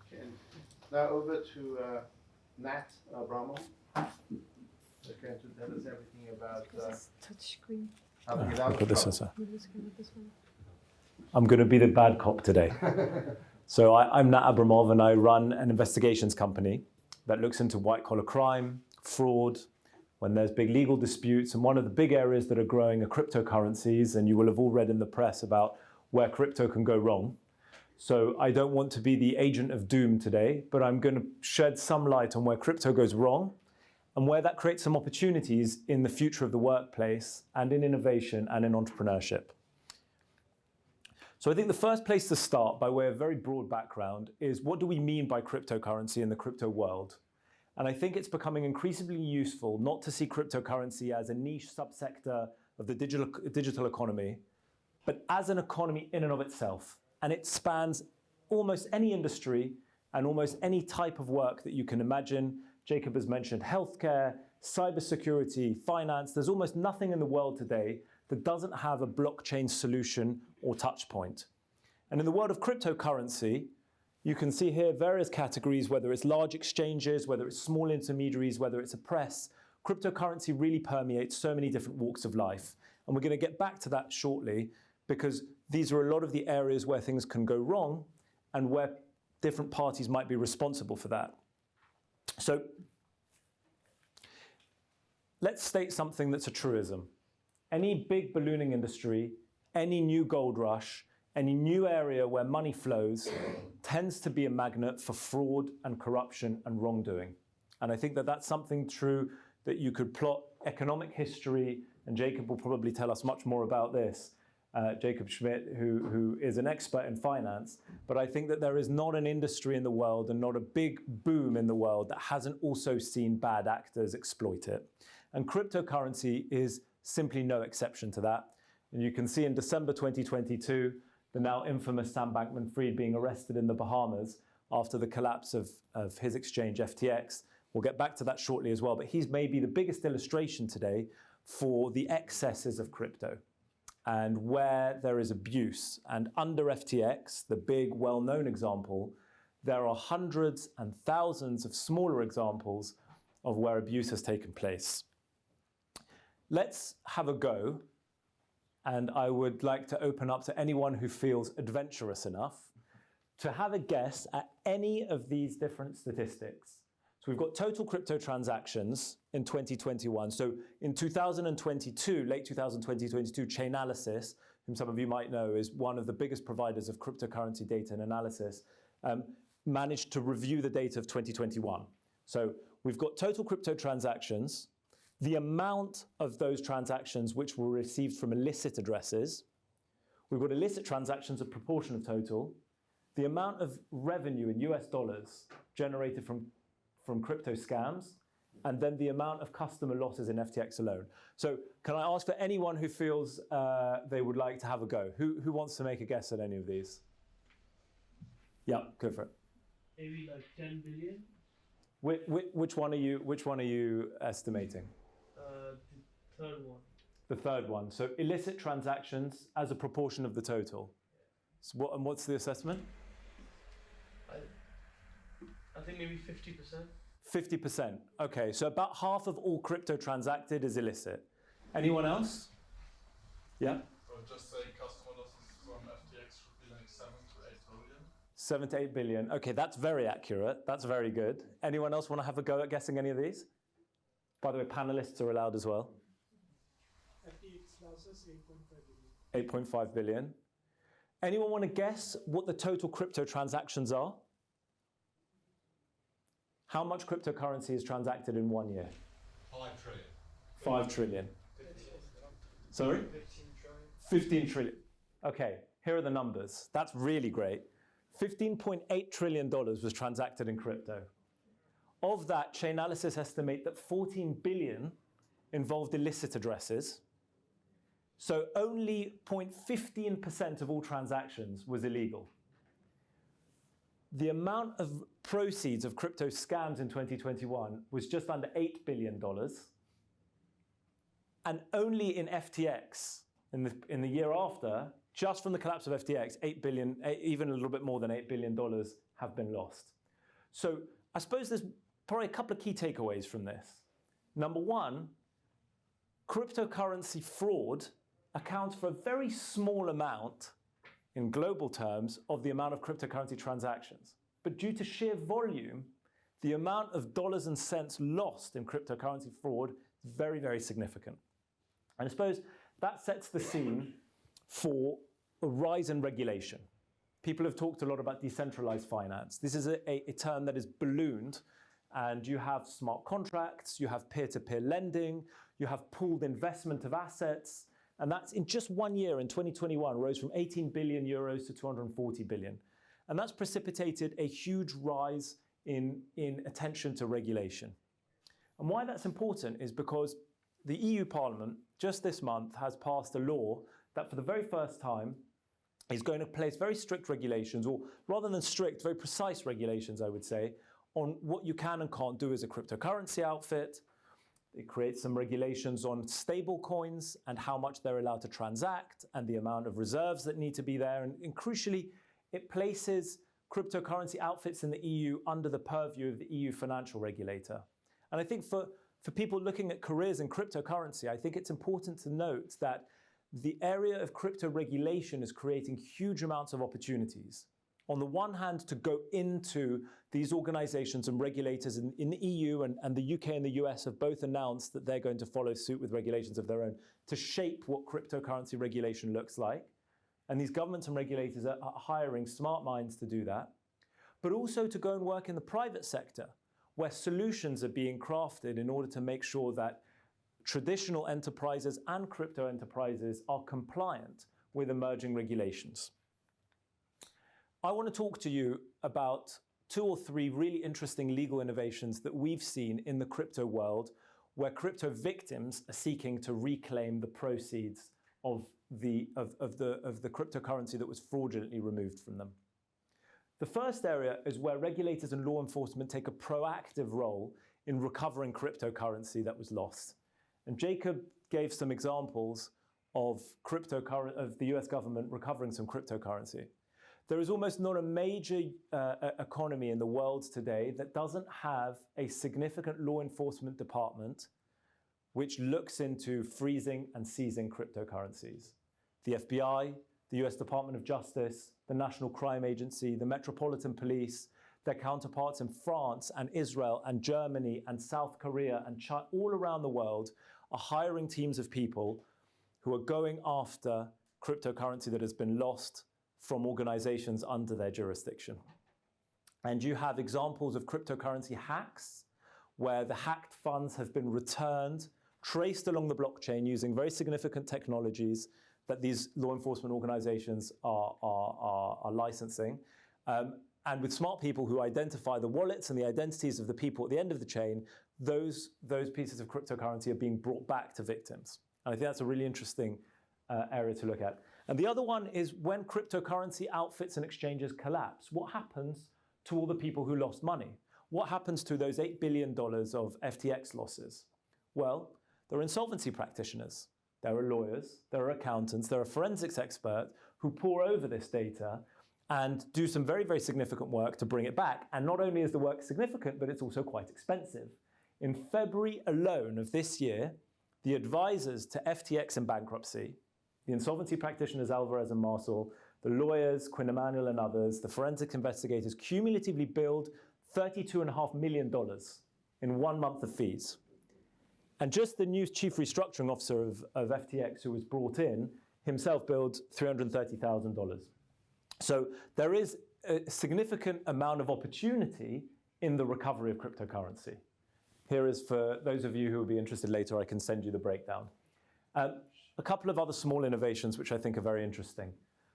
Okay. And now over to Nat Abramov. They're going to tell us everything about touchscreen. how to get out I'll of put this trouble. aside. I'm going to be the bad cop today. So I'm Nat Abramov, and I run an investigations company that looks into white-collar crime, fraud, when there's big legal disputes. And one of the big areas that are growing are cryptocurrencies, and you will have all read in the press about where crypto can go wrong. So I don't want to be the agent of doom today, but I'm going to shed some light on where crypto goes wrong and where that creates some opportunities in the future of the workplace and in innovation and in entrepreneurship. So I think the first place to start, by way of very broad background, is what do we mean by cryptocurrency in the crypto world? And I think it's becoming increasingly useful not to see cryptocurrency as a niche subsector of the digital economy, but as an economy in and of itself. And it spans almost any industry and almost any type of work that you can imagine. Jacob has mentioned healthcare, cybersecurity, finance. There's almost nothing in the world today that doesn't have a blockchain solution or touch point. And in the world of cryptocurrency, you can see here various categories, whether it's large exchanges, whether it's small intermediaries, whether it's a press. Cryptocurrency really permeates so many different walks of life. And we're going to get back to that shortly, because these are a lot of the areas where things can go wrong and where different parties might be responsible for that. So let's state something that's a truism. Any big ballooning industry, any new gold rush, any new area where money flows tends to be a magnet for fraud and corruption and wrongdoing. And I think that that's something true that you could plot economic history, and Jacob will probably tell us much more about this, Jacob Schmidt, who is an expert in finance. But I think that there is not an industry in the world and not a big boom in the world that hasn't also seen bad actors exploit it. And cryptocurrency is simply no exception to that. And you can see in December 2022, the now infamous Sam Bankman-Fried being arrested in the Bahamas after the collapse of his exchange, FTX. We'll get back to that shortly as well, but he's maybe the biggest illustration today for the excesses of crypto and where there is abuse. And under FTX, the big well-known example, there are hundreds and thousands of smaller examples of where abuse has taken place. Let's have a go, and I would like to open up to anyone who feels adventurous enough to have a guess at any of these different statistics. So we've got total crypto transactions in 2021. So in 2022, late 2022, Chainalysis, whom some of you might know is one of the biggest providers of cryptocurrency data and analysis, managed to review the data of 2021. So we've got total crypto transactions, the amount of those transactions which were received from illicit addresses. We've got illicit transactions, a proportion of total, the amount of revenue in US dollars generated from crypto scams, and then the amount of customer losses in FTX alone. So can I ask for anyone who feels they would like to have a go? Who wants to make a guess at any of these? Yeah, go for it. Maybe like 10 billion? Which one are you estimating? The third one. The third one. So illicit transactions as a proportion of the total. So what's the assessment? I think maybe 50%. 50%. Okay, so about half of all crypto transacted is illicit. Anyone else? Yeah? Or just say customer losses from FTX should be like 7 to 8 billion. 7 to 8 billion. Okay, that's very accurate. That's very good. Anyone else want to have a go at guessing any of these? By the way, panelists are allowed as well. FTX losses 8.5 billion. 8.5 billion. Anyone want to guess what the total crypto transactions are? How much cryptocurrency is transacted in 1 year? 5 trillion. 5 trillion. Sorry? 15 trillion. Okay, here are the numbers. That's really great. $15.8 trillion was transacted in crypto. Of that, Chainalysis estimate that 14 billion involved illicit addresses. So only 0.15% of all transactions was illegal. The amount of proceeds of crypto scams in 2021 was just under $8 billion. And only in FTX, in the year after, just from the collapse of FTX, even a little bit more than $8 billion have been lost. So I suppose there's probably a couple of key takeaways from this. Number one, cryptocurrency fraud accounts for a very small amount in global terms of the amount of cryptocurrency transactions. But due to sheer volume, the amount of dollars and cents lost in cryptocurrency fraud is very, very significant. And I suppose that sets the scene for a rise in regulation. People have talked a lot about decentralized finance. This is a term that is ballooned, and you have smart contracts, you have peer-to-peer lending, you have pooled investment of assets, and that's in just 1 year, in 2021, rose from 18 billion euros to 240 billion. And that's precipitated a huge rise in attention to regulation. And why that's important is because the EU Parliament, just this month, has passed a law that for the very first time is going to place very strict regulations, or rather than strict, very precise regulations, I would say, on what you can and can't do as a cryptocurrency outfit. It creates some regulations on stable coins and how much they're allowed to transact and the amount of reserves that need to be there. And crucially, it places cryptocurrency outfits in the EU under the purview of the EU financial regulator. And I think for people looking at careers in cryptocurrency, I think it's important to note that the area of crypto regulation is creating huge amounts of opportunities. On the one hand, to go into these organizations and regulators in the EU, and the UK and the US have both announced that they're going to follow suit with regulations of their own to shape what cryptocurrency regulation looks like. And these governments and regulators are hiring smart minds to do that. But also to go and work in the private sector, where solutions are being crafted in order to make sure that traditional enterprises and crypto enterprises are compliant with emerging regulations. I want to talk to you about 2 or 3 really interesting legal innovations that we've seen in the crypto world, where crypto victims are seeking to reclaim the proceeds of the cryptocurrency that was fraudulently removed from them. The first area is where regulators and law enforcement take a proactive role in recovering cryptocurrency that was lost. And Jacob gave some examples of the US government recovering some cryptocurrency. There is almost not a major economy in the world today that doesn't have a significant law enforcement department which looks into freezing and seizing cryptocurrencies. The FBI, the US Department of Justice, the National Crime Agency, the Metropolitan Police, their counterparts in France and Israel and Germany and South Korea and China, all around the world, are hiring teams of people who are going after cryptocurrency that has been lost from organizations under their jurisdiction. And you have examples of cryptocurrency hacks where the hacked funds have been returned, traced along the blockchain using very significant technologies that these law enforcement organizations are licensing. And with smart people who identify the wallets and the identities of the people at the end of the chain, those pieces of cryptocurrency are being brought back to victims. And I think that's a really interesting area to look at. And the other one is when cryptocurrency outfits and exchanges collapse, what happens to all the people who lost money? What happens to those $8 billion of FTX losses? Well, there are insolvency practitioners, there are lawyers, there are accountants, there are forensics experts who pore over this data and do some very, very significant work to bring it back. And not only is the work significant, but it's also quite expensive. In February alone of this year, the advisors to FTX in bankruptcy, the insolvency practitioners Alvarez and Marshall, the lawyers, Quinn Emanuel and others, the forensic investigators, cumulatively billed $32.5 million in 1 month of fees. And just the new chief restructuring officer of FTX, who was brought in, himself billed $330,000. So there is a significant amount of opportunity in the recovery of cryptocurrency. Here is, for those of you who will be interested later, I can send you the breakdown. A couple of other small innovations which I think are very interesting.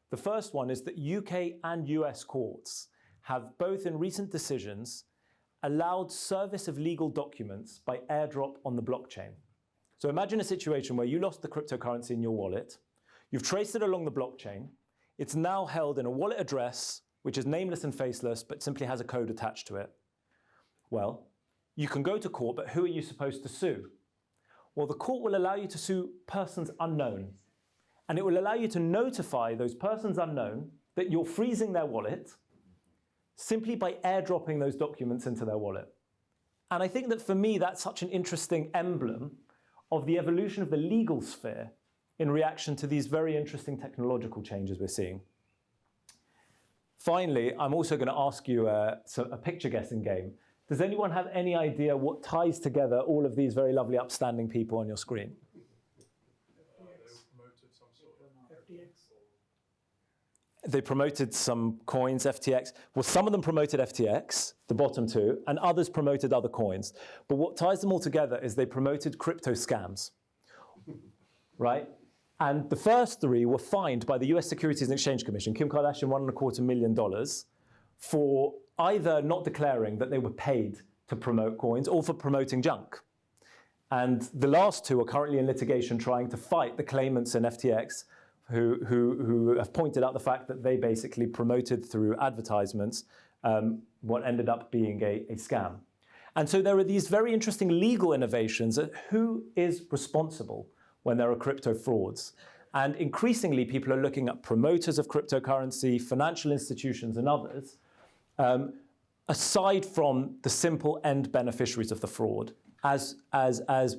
The first one is that UK and US courts have both in recent decisions allowed service of legal documents by airdrop on the blockchain. So imagine a situation where you lost the cryptocurrency in your wallet, you've traced it along the blockchain, it's now held in a wallet address which is nameless and faceless but simply has a code attached to it. Well, you can go to court, but who are you supposed to sue? Well, the court will allow you to sue persons unknown, and it will allow you to notify those persons unknown that you're freezing their wallet simply by airdropping those documents into their wallet. And I think that for me, that's such an interesting emblem of the evolution of the legal sphere in reaction to these very interesting technological changes we're seeing. Finally, I'm also going to ask you a picture guessing game. Does anyone have any idea what ties together all of these very lovely upstanding people on your screen? They promoted some coins, FTX. Well, some of them promoted FTX, the bottom two, and others promoted other coins. But what ties them all together is they promoted crypto scams, right? And the first three were fined by the US Securities and Exchange Commission, Kim Kardashian $1.25 million, for either not declaring that they were paid to promote coins or for promoting junk. And the last two are currently in litigation trying to fight the claimants in FTX who have pointed out the fact that they basically promoted through advertisements what ended up being a scam. And so there are these very interesting legal innovations at who is responsible when there are crypto frauds. And increasingly, people are looking at promoters of cryptocurrency, financial institutions, and others, aside from the simple end beneficiaries of the fraud, as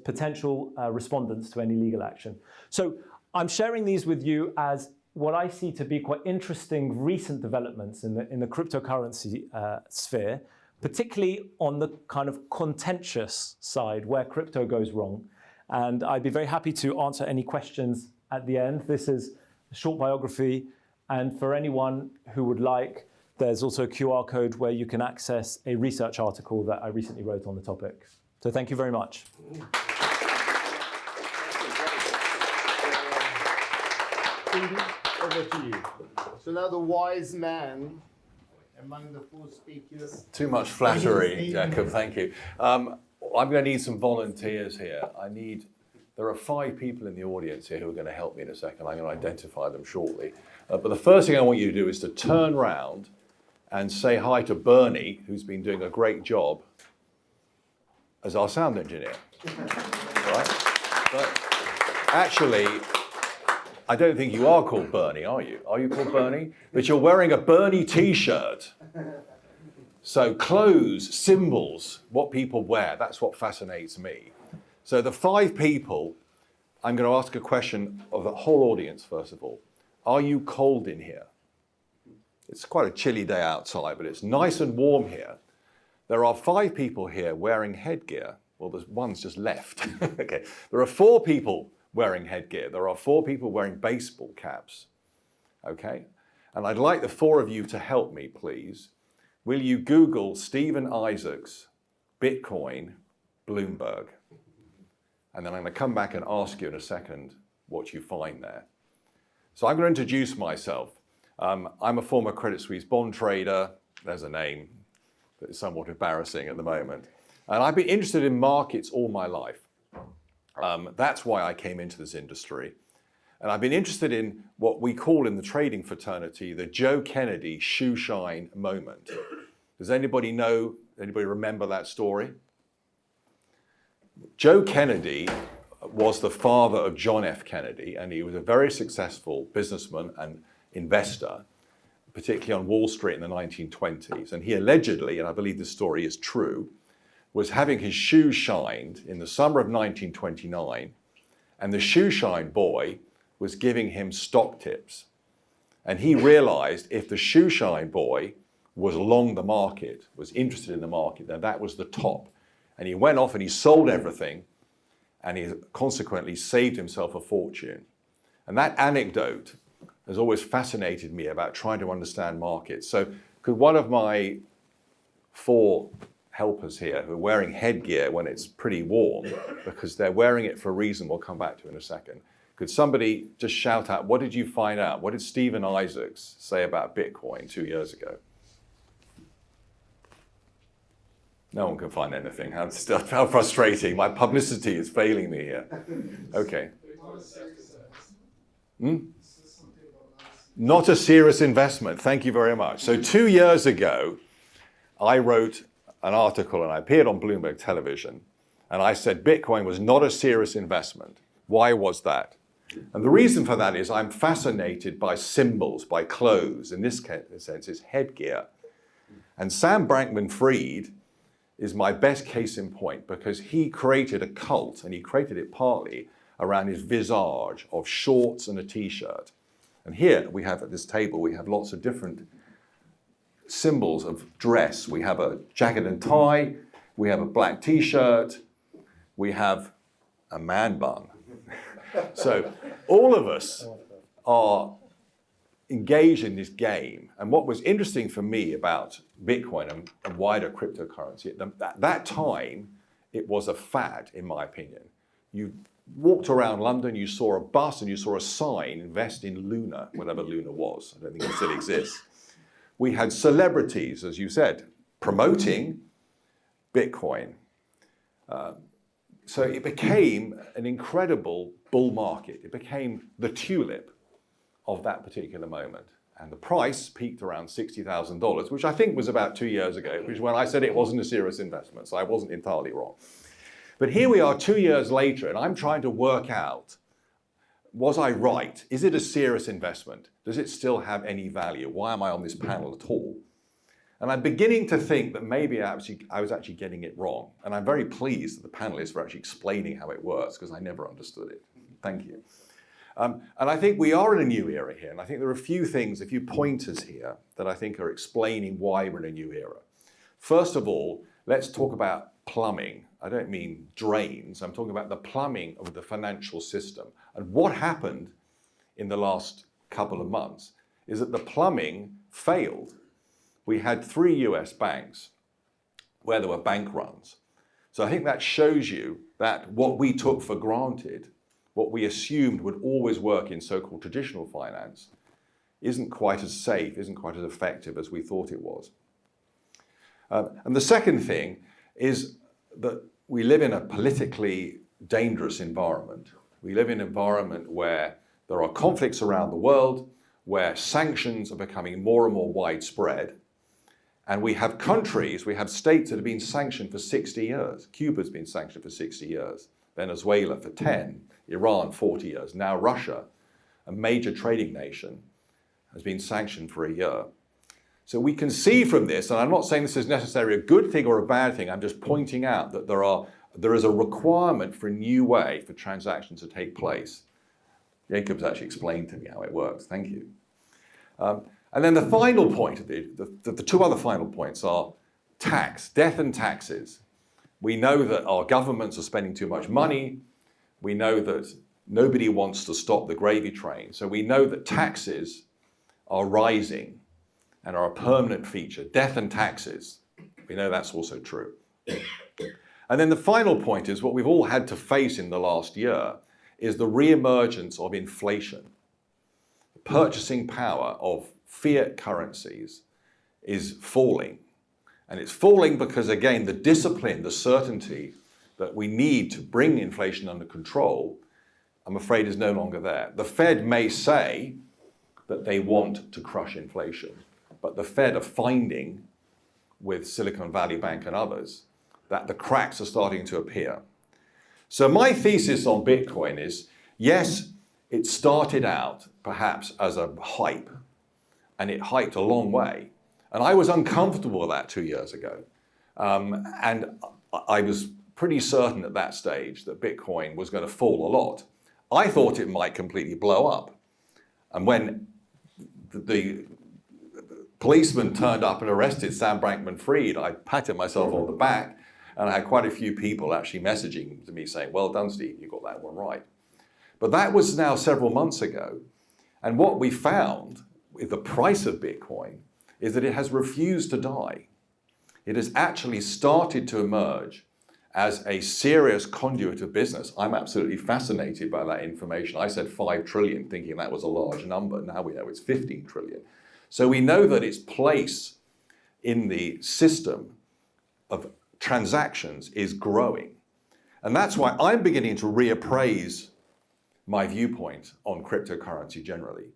potential respondents to any legal action. So I'm sharing these with you as what I see to be quite interesting recent developments in the cryptocurrency sphere, particularly on the kind of contentious side where crypto goes wrong. And I'd be very happy to answer any questions at the end. This is a short biography. And for anyone who would like, there's also a QR code where you can access a research article that I recently wrote on the topic. So thank you very much. Over to you. So now the wise man among the four speakers. Too much flattery, Jacob, thank you. I'm going to need some volunteers here. There are 5 people in the audience here who are going to help me in a second. I'm going to identify them shortly. But the first thing I want you to do is to turn round and say hi to Bernie, who's been doing a great job as our sound engineer. Right? But actually, I don't think you are called Bernie, are you? Are you called Bernie? But you're wearing a Bernie t-shirt. So clothes, symbols, what people wear, that's what fascinates me. So the 5 people, I'm going to ask a question of the whole audience, first of all. Are you cold in here? It's quite a chilly day outside, but it's nice and warm here. There are 5 people here wearing headgear. Well, there's one's just left. Okay. There are 4 people wearing headgear. There are 4 people wearing baseball caps. Okay? And I'd like the 4 of you to help me, please. Will you Google Stephen Isaacs, Bitcoin, Bloomberg? And then I'm going to come back and ask you in a second what you find there. So I'm going to introduce myself. I'm a former Credit Suisse bond trader. There's a name that is somewhat embarrassing at the moment. And I've been interested in markets all my life. That's why I came into this industry. And I've been interested in what we call in the trading fraternity the Joe Kennedy shoe shine moment. Does anybody remember that story? Joe Kennedy was the father of John F. Kennedy, and he was a very successful businessman and investor, particularly on Wall Street in the 1920s. And he allegedly, and I believe this story is true, was having his shoes shined in the summer of 1929, and the shoe shine boy was giving him stock tips. And he realized if the shoe shine boy was long the market, was interested in the market, then that was the top. And he went off and he sold everything, and he consequently saved himself a fortune. And that anecdote has always fascinated me about trying to understand markets. So could one of my 4 helpers here who are wearing headgear when it's pretty warm, because they're wearing it for a reason we'll come back to in a second, could somebody just shout out, what did you find out? What did Stephen Isaacs say about Bitcoin 2 years ago? No one can find anything. How frustrating. My publicity is failing me here. Okay. Not a serious investment. Thank you very much. So 2 years ago, I wrote an article and I appeared on Bloomberg Television, and I said Bitcoin was not a serious investment. Why was that? And the reason for that is I'm fascinated by symbols, by clothes. In this sense, it's headgear. And Sam Bankman-Fried is my best case in point because he created a cult, and he created it partly around his visage of shorts and a t-shirt. And here we have at this table, we have lots of different symbols of dress. We have a jacket and tie, we have a black t-shirt, we have a man bun. So all of us are engaged in this game. And what was interesting for me about Bitcoin and wider cryptocurrency, at that time, it was a fad, in my opinion. You walked around London, you saw a bus and you saw a sign, invest in Luna, whatever Luna was. I don't think it still exists. We had celebrities, as you said, promoting Bitcoin. So it became an incredible bull market. It became the tulip of that particular moment. And the price peaked around $60,000, which I think was about 2 years ago, which is when I said it wasn't a serious investment, so I wasn't entirely wrong. But here we are 2 years later, and I'm trying to work out, was I right? Is it a serious investment? Does it still have any value? Why am I on this panel at all? And I'm beginning to think that maybe I was actually getting it wrong. And I'm very pleased that the panelists were actually explaining how it works, because I never understood it. Thank you. And I think we are in a new era here. And I think there are a few things, a few pointers here that I think are explaining why we're in a new era. First of all, let's talk about plumbing. I don't mean drains. I'm talking about the plumbing of the financial system. And what happened in the last couple of months is that the plumbing failed. We had 3 US banks where there were bank runs. So I think that shows you that what we took for granted, what we assumed would always work in so-called traditional finance, isn't quite as safe, isn't quite as effective as we thought it was. And the second thing is that we live in a politically dangerous environment. We live in an environment where there are conflicts around the world, where sanctions are becoming more and more widespread. And we have countries, we have states that have been sanctioned for 60 years. Cuba's been sanctioned for 60 years, Venezuela for 10, Iran 40 years. Now Russia, a major trading nation, has been sanctioned for a year. So we can see from this, and I'm not saying this is necessarily a good thing or a bad thing, I'm just pointing out that there is a requirement for a new way for transactions to take place. Jacob's actually explained to me how it works. Thank you. And then the final point, the two other final points are tax, death and taxes. We know that our governments are spending too much money. We know that nobody wants to stop the gravy train. So we know that taxes are rising and are a permanent feature. Death and taxes, we know that's also true. And then the final point is what we've all had to face in the last year is the re-emergence of inflation. The purchasing power of fiat currencies is falling. And it's falling because, again, the discipline, the certainty that we need to bring inflation under control, I'm afraid is no longer there. The Fed may say that they want to crush inflation, but the Fed are finding, with Silicon Valley Bank and others, that the cracks are starting to appear. So my thesis on Bitcoin is, yes, it started out perhaps as a hype, and it hyped a long way. And I was uncomfortable with that 2 years ago. And I was pretty certain at that stage that Bitcoin was going to fall a lot. I thought it might completely blow up. And when the policeman turned up and arrested Sam Bankman-Fried, I patted myself on the back, and I had quite a few people actually messaging to me saying, well done, Steve, you got that one right. But that was now several months ago. And what we found with the price of Bitcoin is that it has refused to die. It has actually started to emerge as a serious conduit of business. I'm absolutely fascinated by that information. I said 5 trillion, thinking that was a large number. Now we know it's 15 trillion. So we know that its place in the system of transactions is growing. And that's why I'm beginning to reappraise my viewpoint on cryptocurrency generally.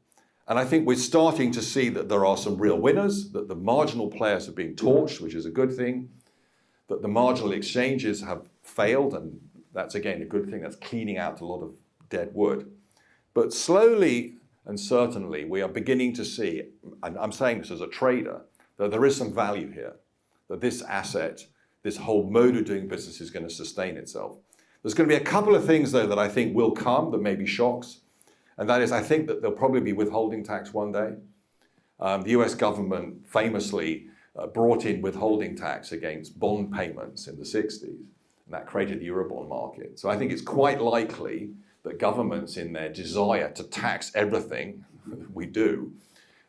And I think we're starting to see that there are some real winners, that the marginal players are being torched, which is a good thing, that the marginal exchanges have failed, and that's again a good thing. That's cleaning out a lot of dead wood. But slowly and certainly we are beginning to see, and I'm saying this as a trader, that there is some value here, that this asset, this whole mode of doing business is going to sustain itself. There's going to be a couple of things though that I think will come that may be shocks. And that is, I think that there'll probably be withholding tax one day. The US government famously brought in withholding tax against bond payments in the 60s, and that created the Eurobond market. So I think it's quite likely that governments, in their desire to tax everything we do,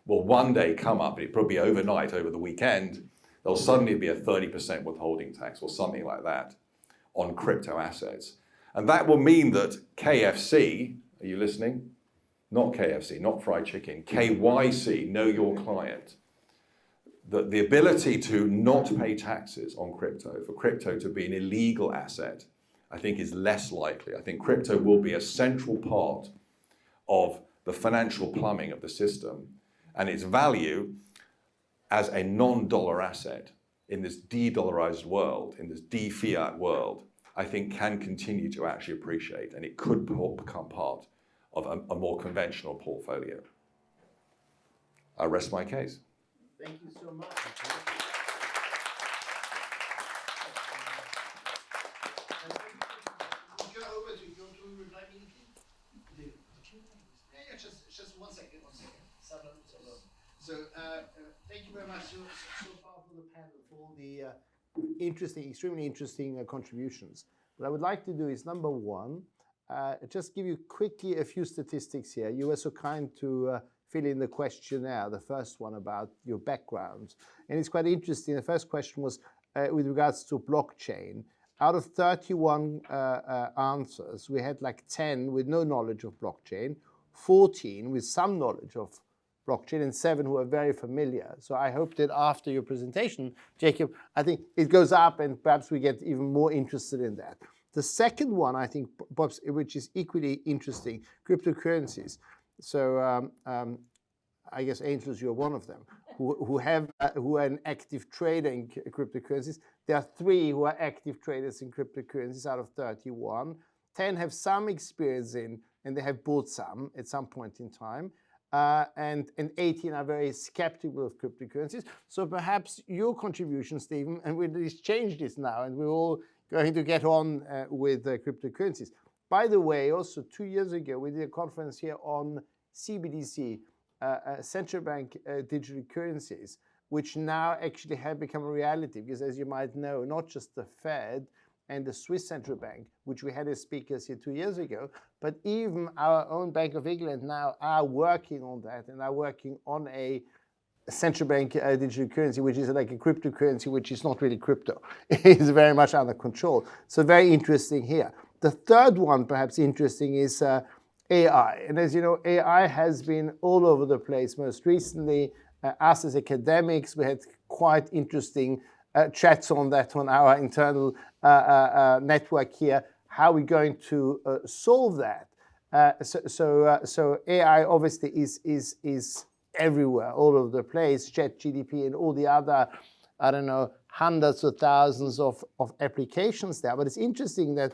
will one day come up, and it probably overnight, over the weekend, there'll suddenly be a 30% withholding tax or something like that on crypto assets. And that will mean that KFC, are you listening? Not KFC, not fried chicken, KYC, know your client. That the ability to not pay taxes on crypto, for crypto to be an illegal asset, I think is less likely. I think crypto will be a central part of the financial plumbing of the system, and its value as a non-dollar asset in this de-dollarized world, in this de-fiat world, I think can continue to actually appreciate, and it could become part of a more conventional portfolio. I rest my case. Thank you so much. Just 1 second. So thank you very much so far for the panel, for all the extremely interesting contributions. What I would like to do is, number one, just give you quickly a few statistics here. You were so kind to fill in the questionnaire, the first one about your background. And it's quite interesting. The first question was with regards to blockchain. Out of 31 answers, we had like 10 with no knowledge of blockchain, 14 with some knowledge of blockchain, and 7 who are very familiar. So I hope that after your presentation, Jacob, I think it goes up and perhaps we get even more interested in that. The second one, I think, which is equally interesting, cryptocurrencies. So I guess, Angels, you're one of them, who are an active trader in cryptocurrencies. There are 3 who are active traders in cryptocurrencies out of 31. 10 have some experience in, and they have bought some at some point in time. And 18 are very skeptical of cryptocurrencies. So perhaps your contribution, Stephen, and we'll exchange this now, and we're all going to get on with cryptocurrencies. By the way, also 2 years ago, we did a conference here on CBDC, central bank digital currencies, which now actually have become a reality, because as you might know, not just the Fed and the Swiss Central Bank, which we had as speakers here 2 years ago, but even our own Bank of England now are working on that, and are working on a central bank digital currency, which is like a cryptocurrency, which is not really crypto. It's very much under control. So very interesting here. The third one, perhaps interesting, is AI. And as you know, AI has been all over the place. Most recently, us as academics, we had quite interesting chats on that on our internal network here. How are we going to solve that? So AI obviously is everywhere, all over the place, ChatGPT and all the other, I don't know, hundreds of thousands of applications there. But it's interesting that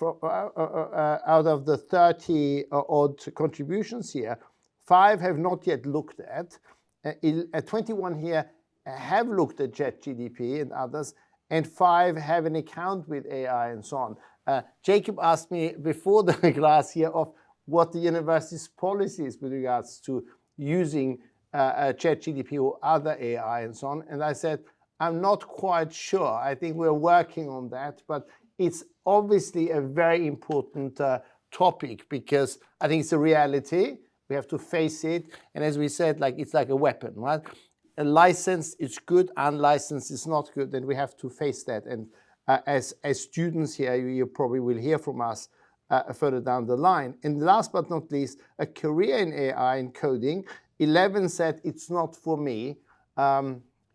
out of the 30 odd contributions here, 5 have not yet looked at. 21 here have looked at ChatGPT and others, and 5 have an account with AI and so on. Jacob asked me before the class here of what the university's policy is with regards to using ChatGPT or other AI and so on. And I said, I'm not quite sure. I think we're working on that, but it's obviously a very important topic, because I think it's a reality. We have to face it. And as we said, like it's like a weapon, right? A license is good, unlicensed is not good, and we have to face that. And as students here, you probably will hear from us further down the line. And last but not least, a career in AI and coding. 11 said it's not for me.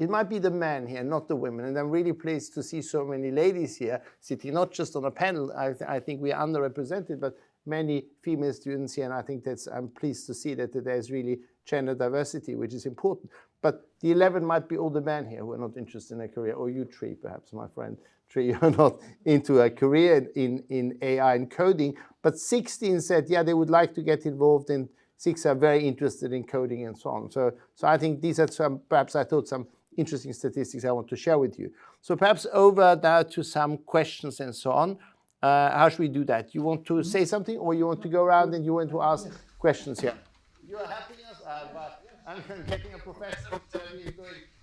it might be the men here, not the women. And I'm really pleased to see so many ladies here sitting, not just on a panel. I think we are underrepresented, but many female students here. And I think I'm pleased to see that there's really gender diversity, which is important. But the 11 might be all the men here who are not interested in a career, or you, Tree, perhaps, my friend Tree, you're not into a career in AI and coding. But 16 said, yeah, they would like to get involved, and 6 are very interested in coding and so on. So I think these are perhaps I thought some interesting statistics I want to share with you. So perhaps over now to some questions and so on. How should we do that? You want to say something, or you want to go around and you want to ask questions here? You are helping us, but I'm getting a professor going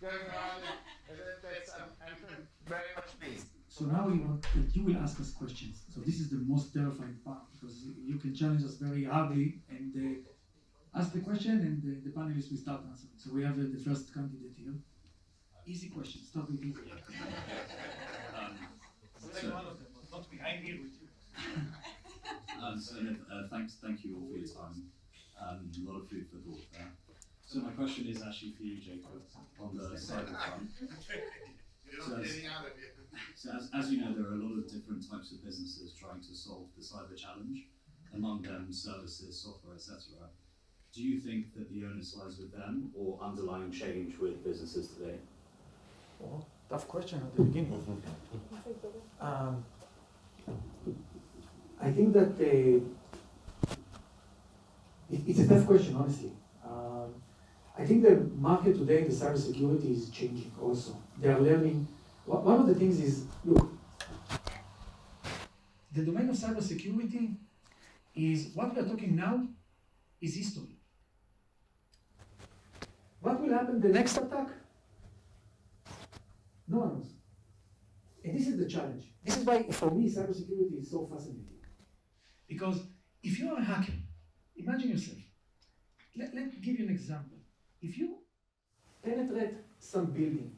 around, and I'm very much pleased. So now you will ask us questions. So this is the most terrifying part, because you can challenge us very hardly and ask the question, and the panelists will start answering. So we have the first candidate here. Easy question. Start with easy. Not to be angry with you. Thank you all for your time. A lot of food for thought there. So my question is actually for you, Jacob, on the cyber front. So as you know, there are a lot of different types of businesses trying to solve the cyber challenge, among them services, software, etc. Do you think that the onus lies with them or underlying change with businesses today? Oh, tough question at the beginning. I think that it's a tough question, honestly. I think the market today, the cybersecurity is changing also. They are learning. One of the things is, look, the domain of cybersecurity is what we are talking now is history. What will happen the next attack? No one knows. And this is the challenge. This is why, for me, cybersecurity is so fascinating. Because if you are a hacker, imagine yourself. Let me give you an example. If you penetrate some building,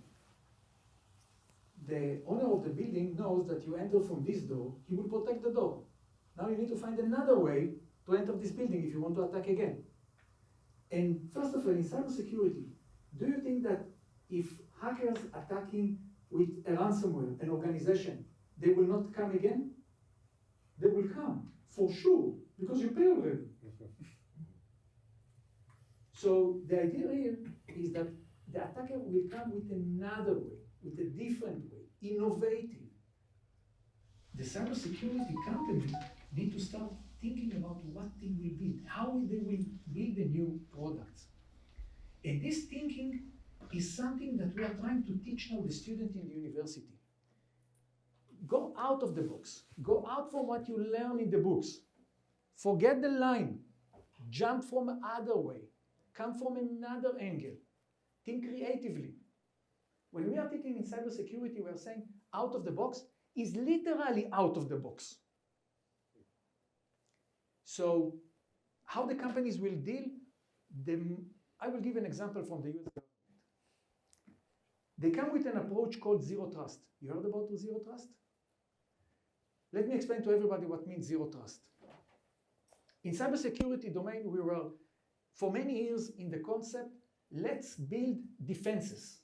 the owner of the building knows that you enter from this door, he will protect the door. Now you need to find another way to enter this building if you want to attack again. And first of all, in cybersecurity, do you think that if hackers attacking with a ransomware, an organization, they will not come again? They will come, for sure, because you pay already. So the idea here is that the attacker will come with another way, with a different way, innovative. The cybersecurity companies need to start thinking about what they will build, how they will build the new products. And this thinking is something that we are trying to teach now the student in the university. Go out of the box. Go out from what you learn in the books. Forget the line. Jump from another way. Come from another angle. Think creatively. When we are thinking in cybersecurity, we are saying out of the box is literally out of the box. So how the companies will deal, I will give an example from the US government. They come with an approach called zero trust. You heard about zero trust? Let me explain to everybody what means zero trust. In cybersecurity domain, we were for many years in the concept, let's build defenses.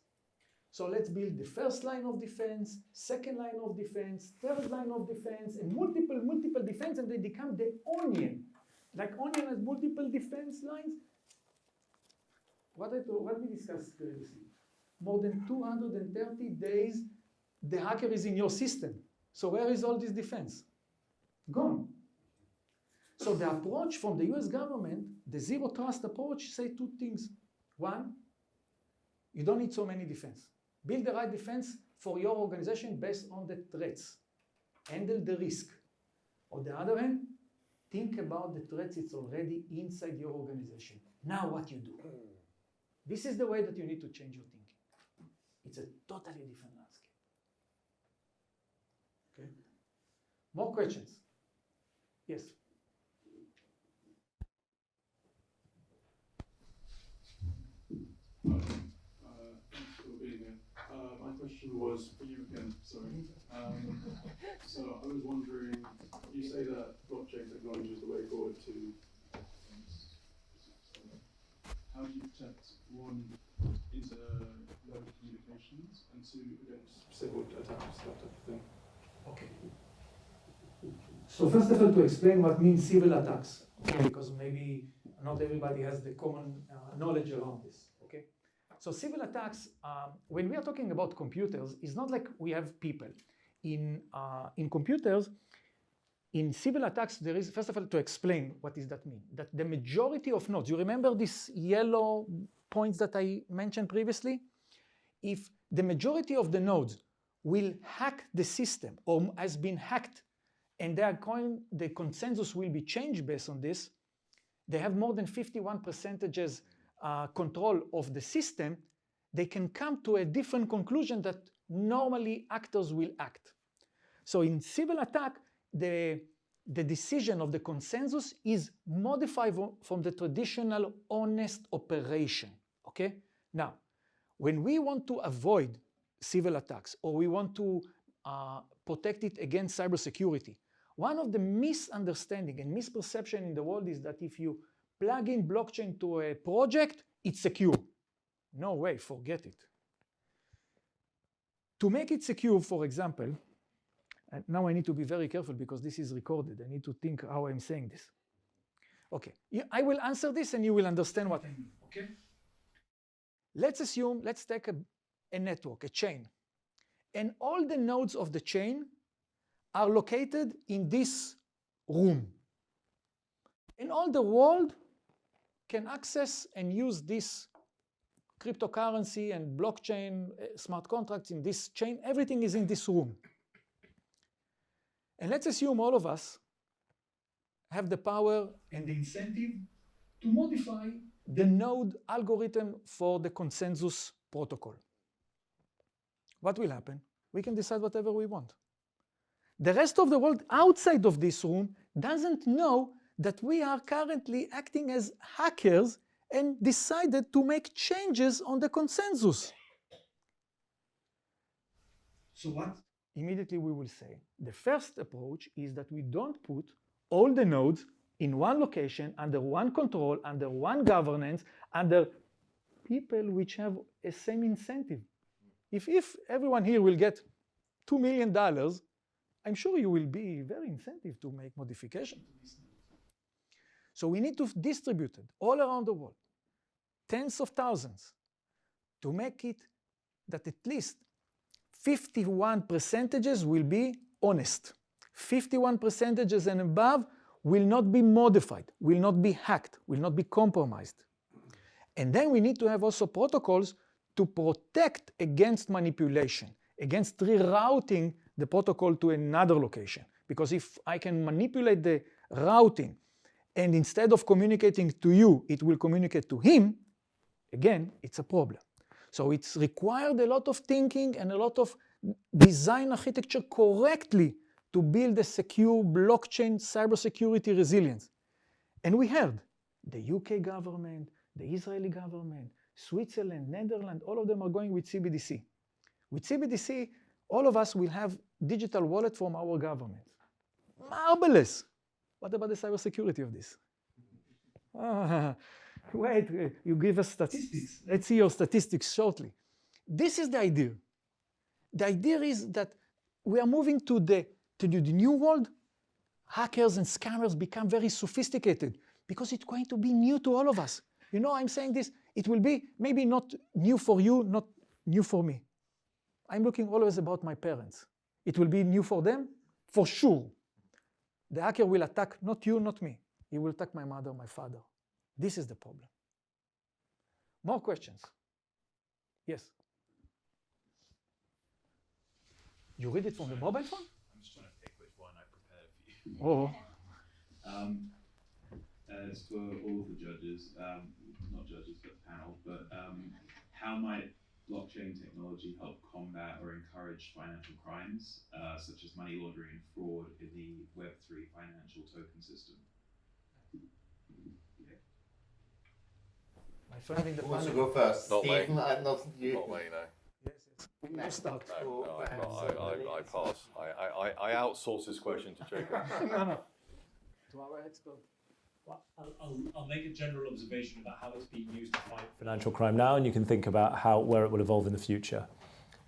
So let's build the first line of defense, second line of defense, third line of defense, and multiple defense, and they become the onion. Like onion has multiple defense lines. What we discussed previously. More than 230 days, the hacker is in your system. So where is all this defense? Gone. So the approach from the US government, the zero trust approach, say two things. One, you don't need so many defense. Build the right defense for your organization based on the threats. Handle the risk. On the other hand, think about the threats it's already inside your organization. Now what you do. This is the way that you need to change your thinking. It's a totally different landscape. Okay? More questions? Yes. Thanks for being here. My question was for you again, sorry. So I was wondering, you say that blockchain technology is the way forward to how do you protect one interlocal communication to against civil attacks, that type of thing? Okay. So first of all, to explain what means civil attacks, because maybe not everybody has the common knowledge around this. Okay. So civil attacks, when we are talking about computers, it's not like we have people. In computers, in civil attacks, there is, first of all, to explain what does that mean, that the majority of nodes, you remember these yellow points that I mentioned previously? If the majority of the nodes will hack the system or has been hacked and the consensus will be changed based on this, they have more than 51% control of the system, they can come to a different conclusion that normally actors will act. So in civil attack, the decision of the consensus is modified from the traditional honest operation, okay? Now, when we want to avoid civil attacks or we want to protect it against cybersecurity, one of the misunderstanding and misperception in the world is that if you plug in blockchain to a project, it's secure. No way, forget it. To make it secure, for example, and now I need to be very careful because this is recorded. I need to think how I'm saying this. Okay, I will answer this and you will understand what I mean, okay? Let's assume, let's take a network, a chain. And all the nodes of the chain are located in this room. And all the world can access and use this cryptocurrency and blockchain, smart contracts in this chain. Everything is in this room. And let's assume all of us have the power and the incentive to modify the node algorithm for the consensus protocol. What will happen? We can decide whatever we want. The rest of the world outside of this room doesn't know that we are currently acting as hackers and decided to make changes on the consensus. So what? Immediately we will say, the first approach is that we don't put all the nodes in one location, under one control, under one governance, under people which have a same incentive. If everyone here will get $2 million, I'm sure you will be very incentive to make modification to this node. So we need to distribute it all around the world, tens of thousands, to make it that at least 51% will be honest. 51% and above will not be modified, will not be hacked, will not be compromised. And then we need to have also protocols to protect against manipulation, against rerouting the protocol to another location. Because if I can manipulate the routing and instead of communicating to you, it will communicate to him, again, it's a problem. So it's required a lot of thinking and a lot of design architecture correctly to build a secure blockchain cybersecurity resilience. And we heard the UK government, the Israeli government, Switzerland, Netherlands, all of them are going with CBDC. With CBDC, all of us will have digital wallet from our government. Marvelous. What about the cybersecurity of this? Wait, you give us statistics. Let's see your statistics shortly. This is the idea. The idea is that we are moving to the new world. Hackers and scammers become very sophisticated because it's going to be new to all of us. You know, I'm saying this, it will be maybe not new for you, not new for me. I'm looking always about my parents. It will be new for them, for sure. The hacker will attack not you, not me. He will attack my mother, my father. This is the problem. More questions? Yes? You read it from the mobile phone? I'm just trying to pick which one I prepared for you. Oh. It's for all of the judges, not judges, but panel, but how might blockchain technology help combat or encourage financial crimes, such as money laundering and fraud in the Web3 financial token system? My friend in the Who wants to panel. go first? Not me. Stephen, not you. Not me, no. Yes. You start. No, I pass. I outsource this question to Jacob. No. To our expert. Well, I'll make a general observation about how it's being used to fight financial crime now, and you can think about where it will evolve in the future.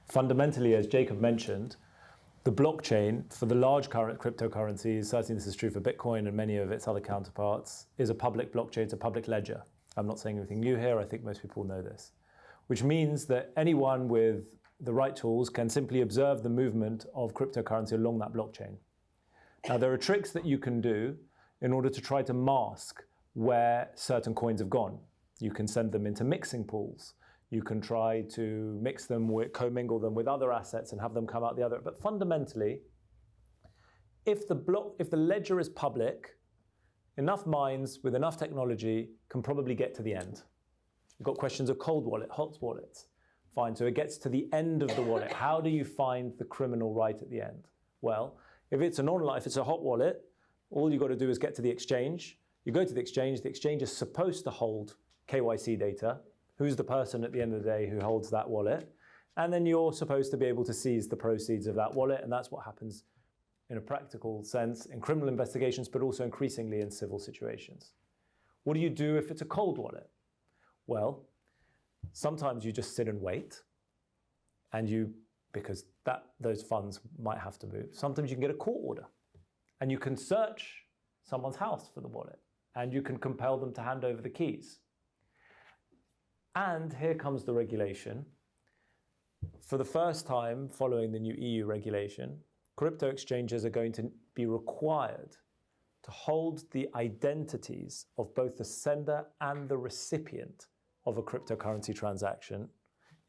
Fundamentally, as Jacob mentioned, the blockchain for the large current cryptocurrencies, certainly this is true for Bitcoin and many of its other counterparts, is a public blockchain, it's a public ledger. I'm not saying anything new here, I think most people know this. Which means that anyone with the right tools can simply observe the movement of cryptocurrency along that blockchain. Now, there are tricks that you can do in order to try to mask where certain coins have gone. You can send them into mixing pools. You can try to mix them with, commingle them with other assets and have them come out the other. But fundamentally, if the ledger is public, enough minds with enough technology can probably get to the end. You've got questions of cold wallet, hot wallets. Fine, so it gets to the end of the wallet. How do you find the criminal right at the end? Well, if it's a hot wallet, all you've got to do is get to the exchange. You go to the exchange is supposed to hold KYC data. Who's the person at the end of the day who holds that wallet? And then you're supposed to be able to seize the proceeds of that wallet, and that's what happens in a practical sense in criminal investigations, but also increasingly in civil situations. What do you do if it's a cold wallet? Well, sometimes you just sit and wait, and because those funds might have to move. Sometimes you can get a court order, and you can search someone's house for the wallet, and you can compel them to hand over the keys. And here comes the regulation. For the first time following the new EU regulation, crypto exchanges are going to be required to hold the identities of both the sender and the recipient of a cryptocurrency transaction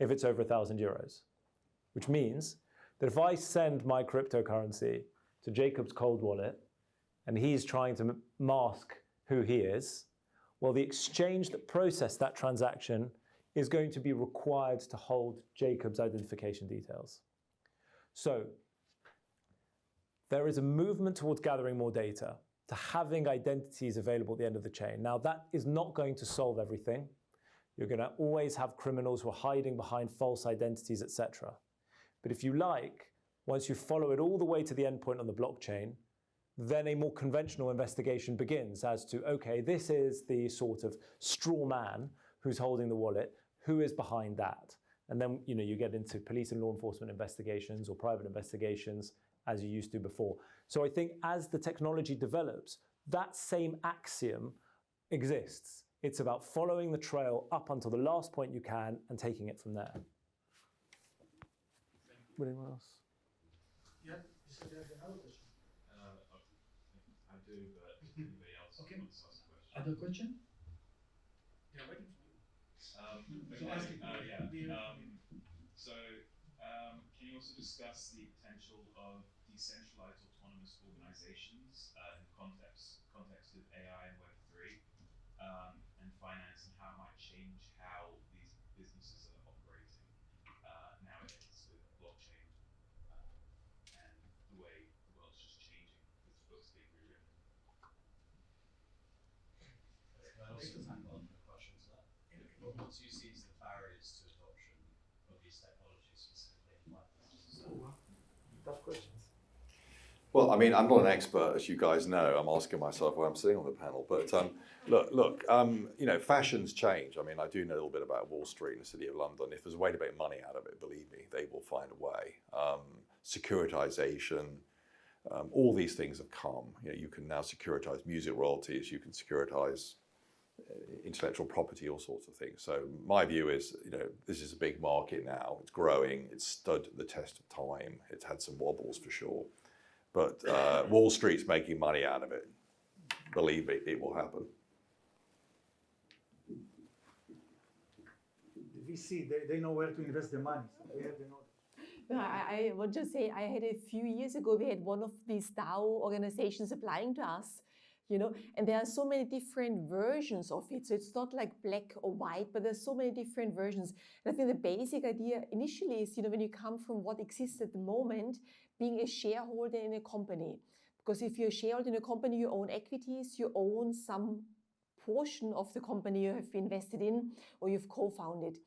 if it's over 1,000 euros. Which means that if I send my cryptocurrency to Jacob's cold wallet and he's trying to mask who he is, well, the exchange that processed that transaction is going to be required to hold Jacob's identification details. So there is a movement towards gathering more data, to having identities available at the end of the chain. Now, that is not going to solve everything. You're going to always have criminals who are hiding behind false identities, etc. But if you like, once you follow it all the way to the endpoint on the blockchain, then a more conventional investigation begins as to, okay, this is the sort of straw man who's holding the wallet, who is behind that? And then you get into police and law enforcement investigations or private investigations as you used to before. So I think as the technology develops, that same axiom exists. It's about following the trail up until the last point you can and taking it from there. Anyone else? Yeah, you said you had another question. I do, but anybody else wants to ask a question? Other question? Yeah, waiting for you. So ask it. Can you also discuss the potential of decentralized autonomous organizations in the context of AI and Web3 and finance, and how it might change how these businesses are operating nowadays with blockchain and the way the world's just changing with books being rewritten? Can I also tack on a question to that? What do you see as the barriers to adoption of these technologies, specifically in finance? Tough questions. Well, I mean, I'm not an expert, as you guys know. I'm asking myself why I'm sitting on the panel. But look, fashions change. I mean, I do know a little bit about Wall Street and the City of London. If there's a way to make money out of it, believe me, they will find a way. Securitization, all these things have come. You can now securitize music royalties. You can securitize intellectual property, all sorts of things. So my view is, this is a big market now. It's growing. It's stood the test of time. It's had some wobbles for sure. But Wall Street's making money out of it. Believe me, it will happen. The VC, they know where to invest their money. So they have the knowledge. No, I would just say, I had a few years ago, we had one of these DAO organizations applying to us, and there are so many different versions of it. So it's not like black or white, but there's so many different versions. And I think the basic idea initially is, when you come from what exists at the moment, being a shareholder in a company. Because if you're a shareholder in a company, you own equities, you own some portion of the company you have invested in or you've co-founded.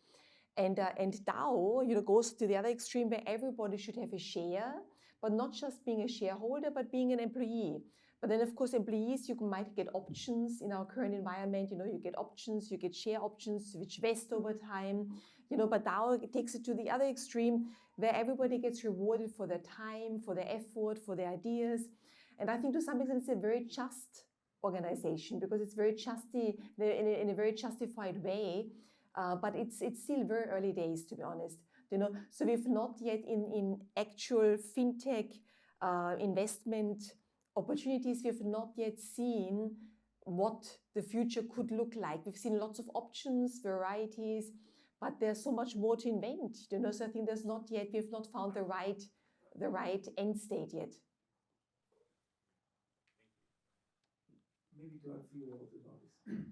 And DAO, goes to the other extreme where everybody should have a share, but not just being a shareholder, but being an employee. But then, of course, employees, you might get options in our current environment. You get options, you get share options, which vest over time. But now it takes it to the other extreme where everybody gets rewarded for their time, for their effort, for their ideas. And I think to some extent it's a very just organization because it's very in a very justified way. But it's still very early days, to be honest. So we've not yet in actual fintech investment opportunities, we've not yet seen what the future could look like. We've seen lots of options, varieties, but there's so much more to invent. So I think we've not found the right end state yet. Maybe to add a few words about this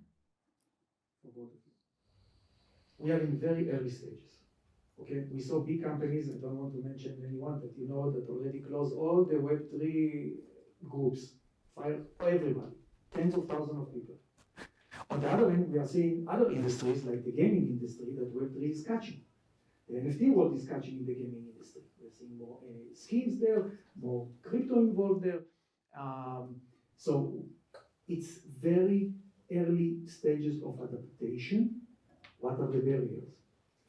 for both of you. We are in very early stages. Okay, we saw big companies, I don't want to mention anyone, but that already closed all the Web3 groups, fired everybody, tens of thousands of people. On the other hand, we are seeing other industries like the gaming industry that Web3 is catching. The NFT world is catching in the gaming industry. We're seeing more skins there, more crypto involved there. So it's very early stages of adaptation. What are the barriers?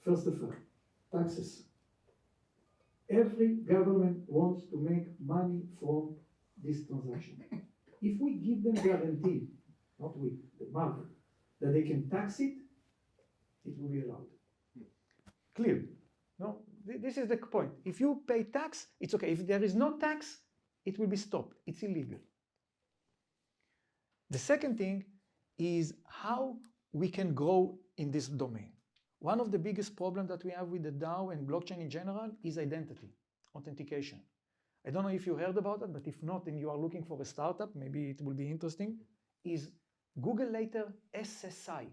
First of all, taxes. Every government wants to make money from this transaction. If we give them guarantee, not we, the market, that they can tax it, it will be allowed. Clear. No, this is the point. If you pay tax, it's okay. If there is no tax, it will be stopped. It's illegal. The second thing is how we can grow in this domain. One of the biggest problems that we have with the DAO and blockchain in general is identity, authentication. I don't know if you heard about it, but if not, and you are looking for a startup, maybe it will be interesting, is Google later SSI,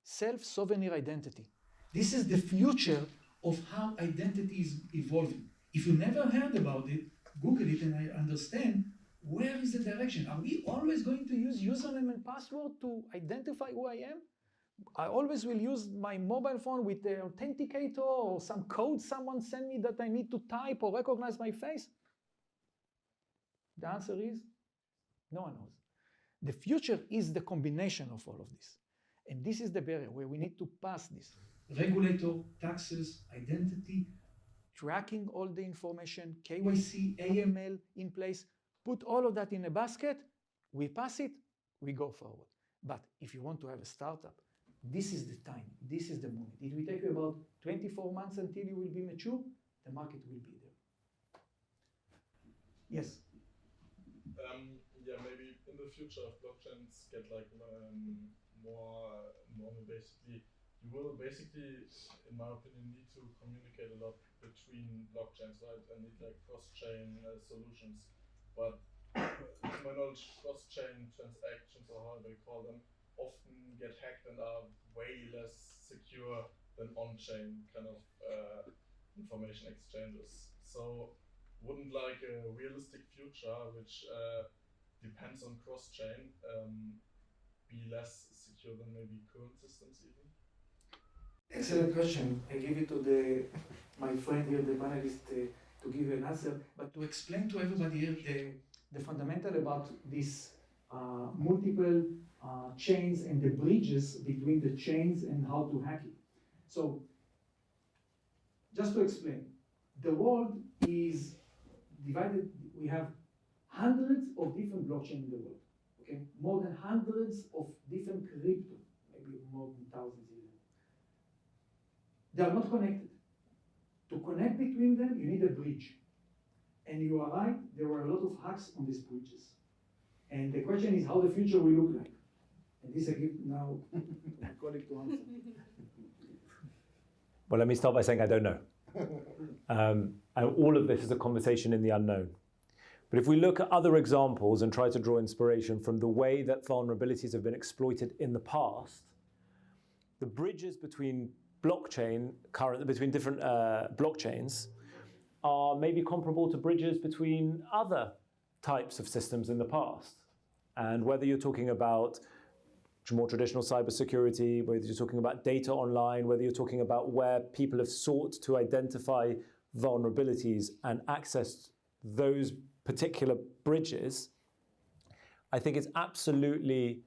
self-sovereign identity. This is the future of how identity is evolving. If you never heard about it, Google it and I understand where is the direction. Are we always going to use username and password to identify who I am? I always will use my mobile phone with the authenticator or some code someone sent me that I need to type or recognize my face? The answer is no one knows. The future is the combination of all of this. And this is the barrier where we need to pass this. Regulator, taxes, identity, tracking all the information, KYC, AML in place, put all of that in a basket, we pass it, we go forward. But if you want to have a startup, this is the time, this is the moment. It will take you about 24 months until you will be mature, the market will be there. Yes? Yeah, maybe in the future if blockchains get like more normal, basically, you will basically, in my opinion, need to communicate a lot between blockchains, right? And need like cross-chain solutions. But to my knowledge, cross-chain transactions, or however you call them, often get hacked and are way less secure than on-chain kind of information exchanges. So wouldn't like a realistic future, which depends on cross-chain, be less secure than maybe current systems even? Excellent question. I give it to my friend here, the panelist, to give you an answer. But to explain to everybody here the fundamental about this multiple chains and the bridges between the chains and how to hack it. So, just to explain, the world is divided. We have hundreds of different blockchains in the world. Okay, more than hundreds of different crypto, maybe more than thousands even. They are not connected. To connect between them, you need a bridge. And you are right, there were a lot of hacks on these bridges. And the question is how the future will look like. And this I give now to my colleague to answer. Well, let me start by saying I don't know. And all of this is a conversation in the unknown. But if we look at other examples and try to draw inspiration from the way that vulnerabilities have been exploited in the past, the bridges between between different blockchains are maybe comparable to bridges between other types of systems in the past. And whether you're talking about more traditional cybersecurity, whether you're talking about data online, whether you're talking about where people have sought to identify vulnerabilities and access those particular bridges, I think it's absolutely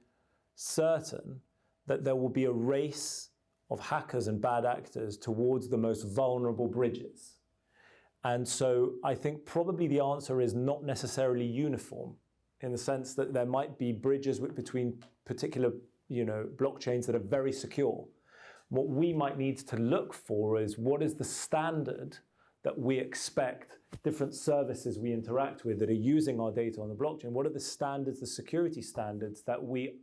certain that there will be a race of hackers and bad actors towards the most vulnerable bridges. And so I think probably the answer is not necessarily uniform, in the sense that there might be bridges between particular blockchains that are very secure. What we might need to look for is what is the standard that we expect different services we interact with that are using our data on the blockchain. What are the standards, the security standards that we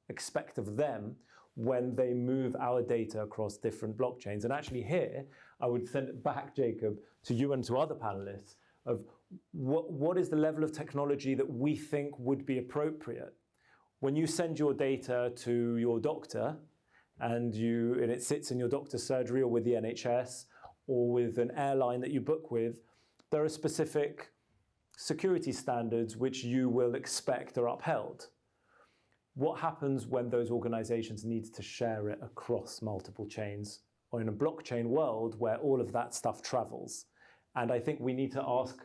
expect of them when they move our data across different blockchains? And actually here, I would send it back, Jacob, to you and to other panelists of what is the level of technology that we think would be appropriate. When you send your data to your doctor and it sits in your doctor's surgery or with the NHS or with an airline that you book with, there are specific security standards which you will expect are upheld. What happens when those organizations need to share it across multiple chains or in a blockchain world where all of that stuff travels? And I think we need to ask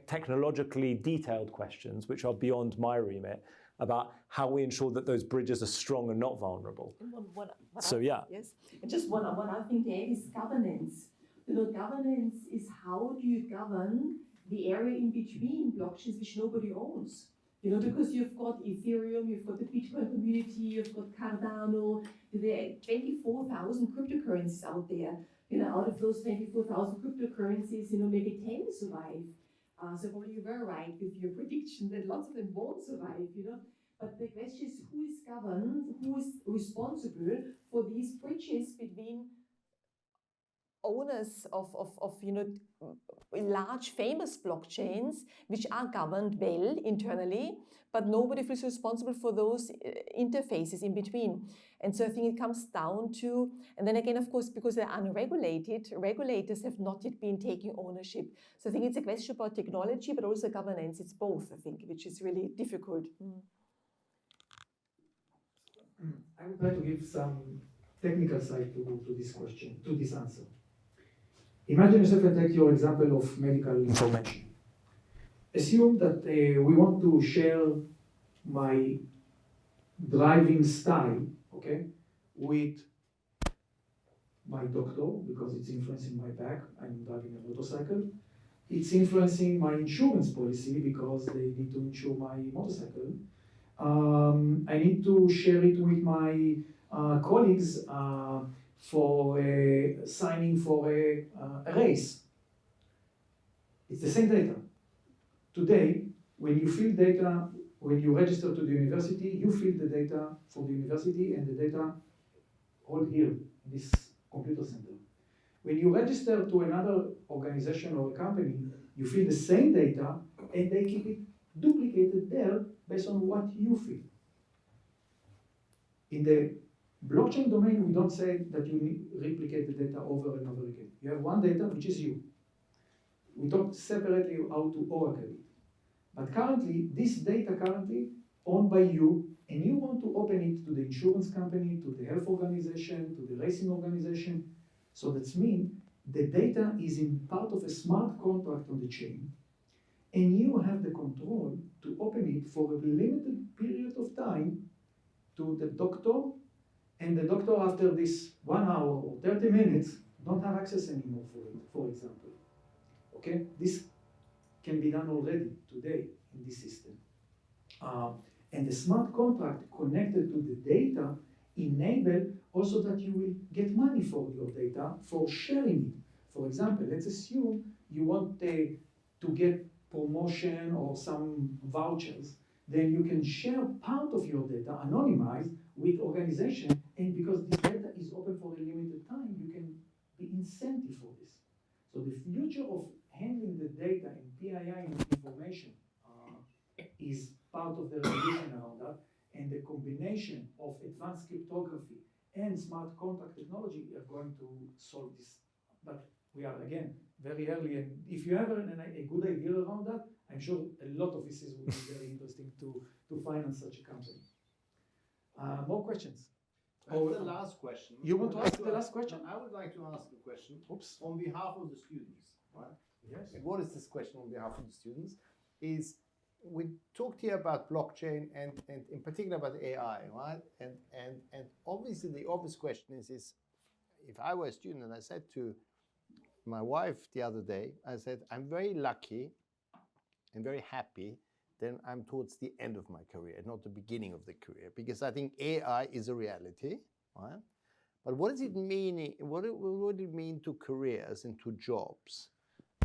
technologically detailed questions, which are beyond my remit, about how we ensure that those bridges are strong and not vulnerable. Yes, and just one other thing there is governance. Governance is how do you govern the area in between blockchains which nobody owns? Because you've got Ethereum, you've got the Bitcoin community, you've got Cardano, there are 24,000 cryptocurrencies out there. Out of those 24,000 cryptocurrencies, maybe 10 survive. So probably you were right with your prediction that lots of them won't survive, But the question is who is governed, who is responsible for these bridges between owners of large famous blockchains which are governed well internally, but nobody feels responsible for those interfaces in between. And so I think it comes down to, and then again, of course, because they're unregulated, regulators have not yet been taking ownership. So I think it's a question about technology, but also governance. It's both, I think, which is really difficult. I will try to give some technical side to this question, to this answer. Imagine yourself and take your example of medical information. Assume that we want to share my driving style, okay, with my doctor because it's influencing my back. I'm driving a motorcycle. It's influencing my insurance policy because they need to insure my motorcycle. I need to share it with my colleagues for signing for a race. It's the same data. Today, when you fill data, when you register to the university, you fill the data for the university and the data hold here in this computer center. When you register to another organization or a company, you fill the same data and they keep it duplicated there based on what you fill. In the blockchain domain, we don't say that you need to replicate the data over and over again. You have one data, which is you. We talked separately how to oracle it. But currently, this data owned by you, and you want to open it to the insurance company, to the health organization, to the racing organization. So that means the data is in part of a smart contract on the chain, and you have the control to open it for a limited period of time to the doctor, and the doctor after this 1 hour or 30 minutes don't have access anymore for it, for example. Okay, this can be done already today in this system. And the smart contract connected to the data enable also that you will get money for your data for sharing it. For example, let's assume you want to get promotion or some vouchers, then you can share part of your data anonymized with organization, and because this data is open for a limited time, you can be incentive for this. So the future of handling the data in PII information is part of the revolution around that, and the combination of advanced cryptography and smart contract technology are going to solve this. But we are, again, very early, and if you have a good idea around that, I'm sure a lot of VCs will be very interesting to finance such a company. More questions? The last question. You want to ask the last question? I would like to ask a question. Oops. On behalf of the students, right? Yes. And what is this question on behalf of the students? Is we talked here about blockchain and in particular about AI, right? And obviously the obvious question is if I were a student, and I said to my wife the other day, I said, I'm very lucky and very happy that I'm towards the end of my career, not the beginning of the career, because I think AI is a reality, right? But what does it mean? What would it mean to careers and to jobs?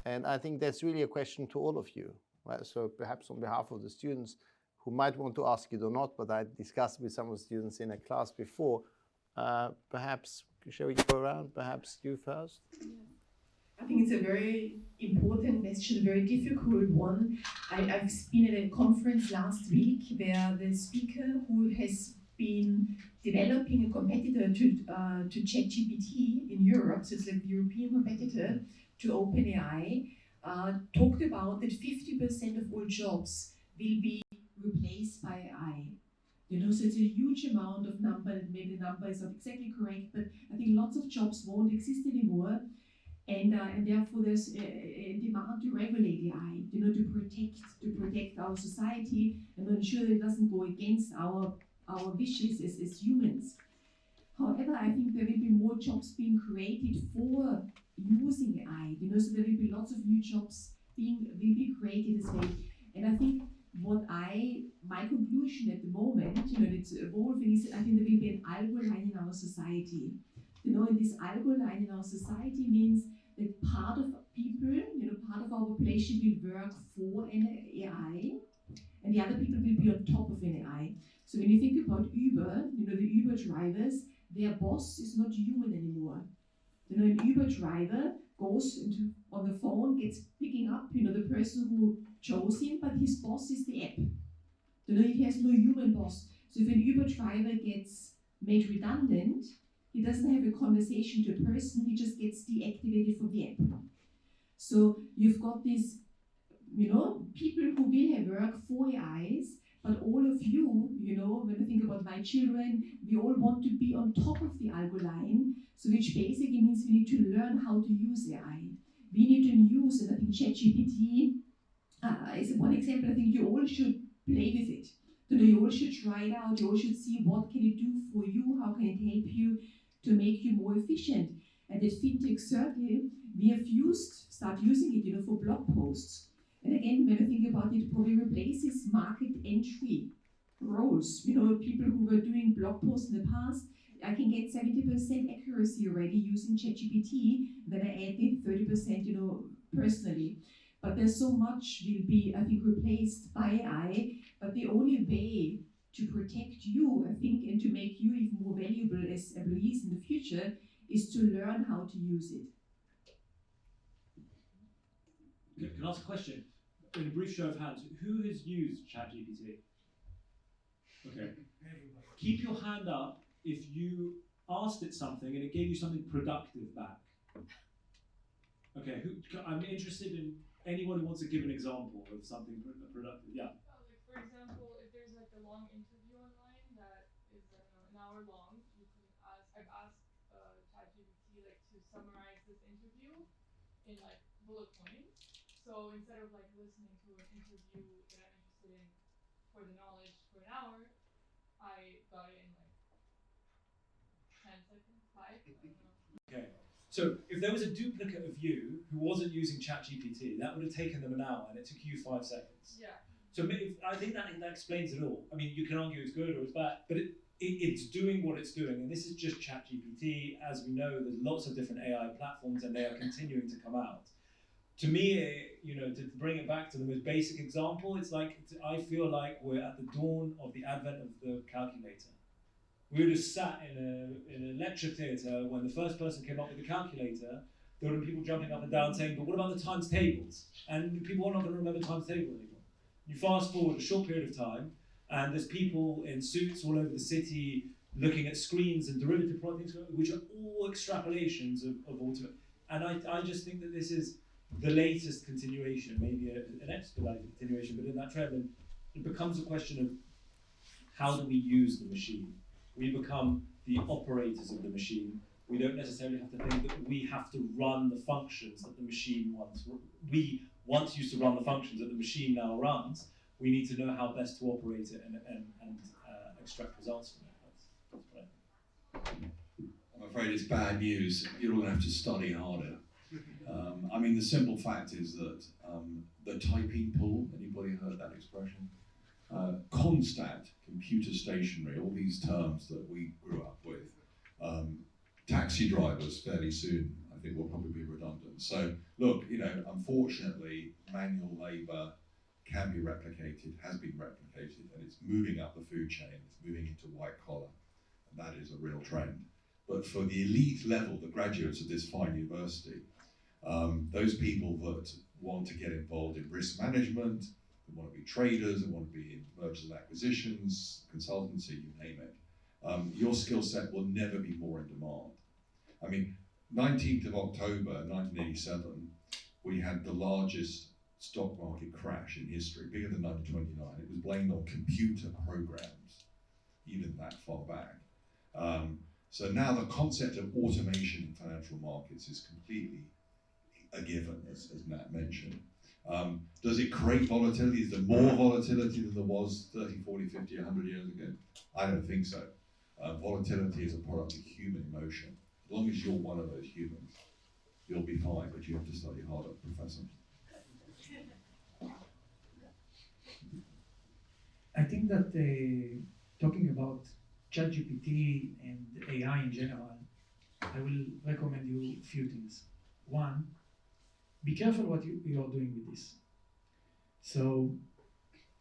And I think that's really a question to all of you, right? So perhaps on behalf of the students who might want to ask it or not, but I discussed with some of the students in a class before, perhaps, shall we go around? Perhaps you first? I think it's a very important question, a very difficult one. I've been at a conference last week where the speaker, who has been developing a competitor to ChatGPT in Europe, so it's like the European competitor to OpenAI, talked about that 50% of all jobs will be replaced by AI. You know, so it's a huge amount of number, maybe the number is not exactly correct, but I think lots of jobs won't exist anymore. And therefore there's a demand to regulate AI, you know, to protect our society and to ensure that it doesn't go against our wishes as humans. However, I think there will be more jobs being created for using AI, you know, so there will be lots of new jobs will be created as well. And I think my conclusion at the moment, you know, it's evolving, is I think there will be an algo line in our society. You know, and this algo line in our society means that part of people, you know, part of our population will work for an AI, and the other people will be on top of an AI. So when you think about Uber, you know, the Uber drivers, their boss is not human anymore. You know, an Uber driver goes on the phone, gets picking up, you know, the person who chose him, but his boss is the app. You know, he has no human boss. So if an Uber driver gets made redundant, he doesn't have a conversation to a person, he just gets deactivated from the app. So you've got these, you know, people who will have work for AIs, but all of you, you know, when I think about my children, we all want to be on top of the algo line, so which basically means we need to learn how to use AI. We need to use, and I think ChatGPT is one example. I think you all should play with it. You know, you all should try it out, you all should see what can it do for you, how can it help you to make you more efficient. And at FinTech Circle, we have started using it, you know, for blog posts. And again, when I think about it, probably replaces market entry roles. You know, people who were doing blog posts in the past, I can get 70% accuracy already using ChatGPT, then I added 30%, you know, personally. But there's so much will be, I think, replaced by AI, but the only way to protect you, I think, and to make you even more valuable as employees in the future is to learn how to use it. Can I ask a question? In a brief show of hands, who has used ChatGPT? Okay. Keep your hand up if you asked it something and it gave you something productive back. Okay, I'm interested in anyone who wants to give an example of something productive. Yeah. Like for example, if there's like a long interview online that is, I don't know, an hour long, you can ask. I've asked ChatGPT like to summarize this interview in like bullet points. So instead of like listening to an interview that I'm interested in for the knowledge for an hour, I got it in like 10 seconds, 5, I don't know. Okay. So if there was a duplicate of you who wasn't using ChatGPT, that would have taken them an hour and it took you 5 seconds. Yeah. So I think that explains it all. I mean, you can argue it's good or it's bad, but it's doing what it's doing. And this is just ChatGPT. As we know, there's lots of different AI platforms and they are continuing to come out. To me, you know, to bring it back to the most basic example, it's like, I feel like we're at the dawn of the advent of the calculator. We would have sat in a lecture theatre when the first person came up with the calculator, there would have been people jumping up and down saying, but what about the times tables? And people are not going to remember times table anymore. You fast forward a short period of time, and there's people in suits all over the city looking at screens and derivative products, which are all extrapolations of automation. And I just think that this is the latest continuation, maybe an expedited continuation, but in that trend, and it becomes a question of how do we use the machine? We become the operators of the machine. We don't necessarily have to think that we have to run the functions that the machine we once used to run the functions that the machine now runs. We need to know how best to operate it and extract results from it. That's what I think. I'm afraid it's bad news. You're all going to have to study harder. I mean, the simple fact is that the typing pool, anybody heard that expression? Constat, computer stationery, all these terms that we grew up with. Taxi drivers fairly soon, I think, will probably be redundant. So look, you know, unfortunately, manual labour can be replicated, has been replicated, and it's moving up the food chain, it's moving into white collar, and that is a real trend. But for the elite level, the graduates of this fine university, those people that want to get involved in risk management, that want to be traders, that want to be in mergers and acquisitions, consultancy, you name it, your skill set will never be more in demand. I mean, 19th of October 1987, we had the largest stock market crash in history, bigger than 1929. It was blamed on computer programs, even that far back. So now the concept of automation in financial markets is completely a given, as Nat mentioned. Does it create volatility? Is there more volatility than there was 30, 40, 50, 100 years ago? I don't think so. Volatility is a product of human emotion. As long as you're one of those humans, you'll be fine, but you have to study harder, Professor. I think that talking about ChatGPT and AI in general, I will recommend you a few things. One, be careful what you are doing with this. So,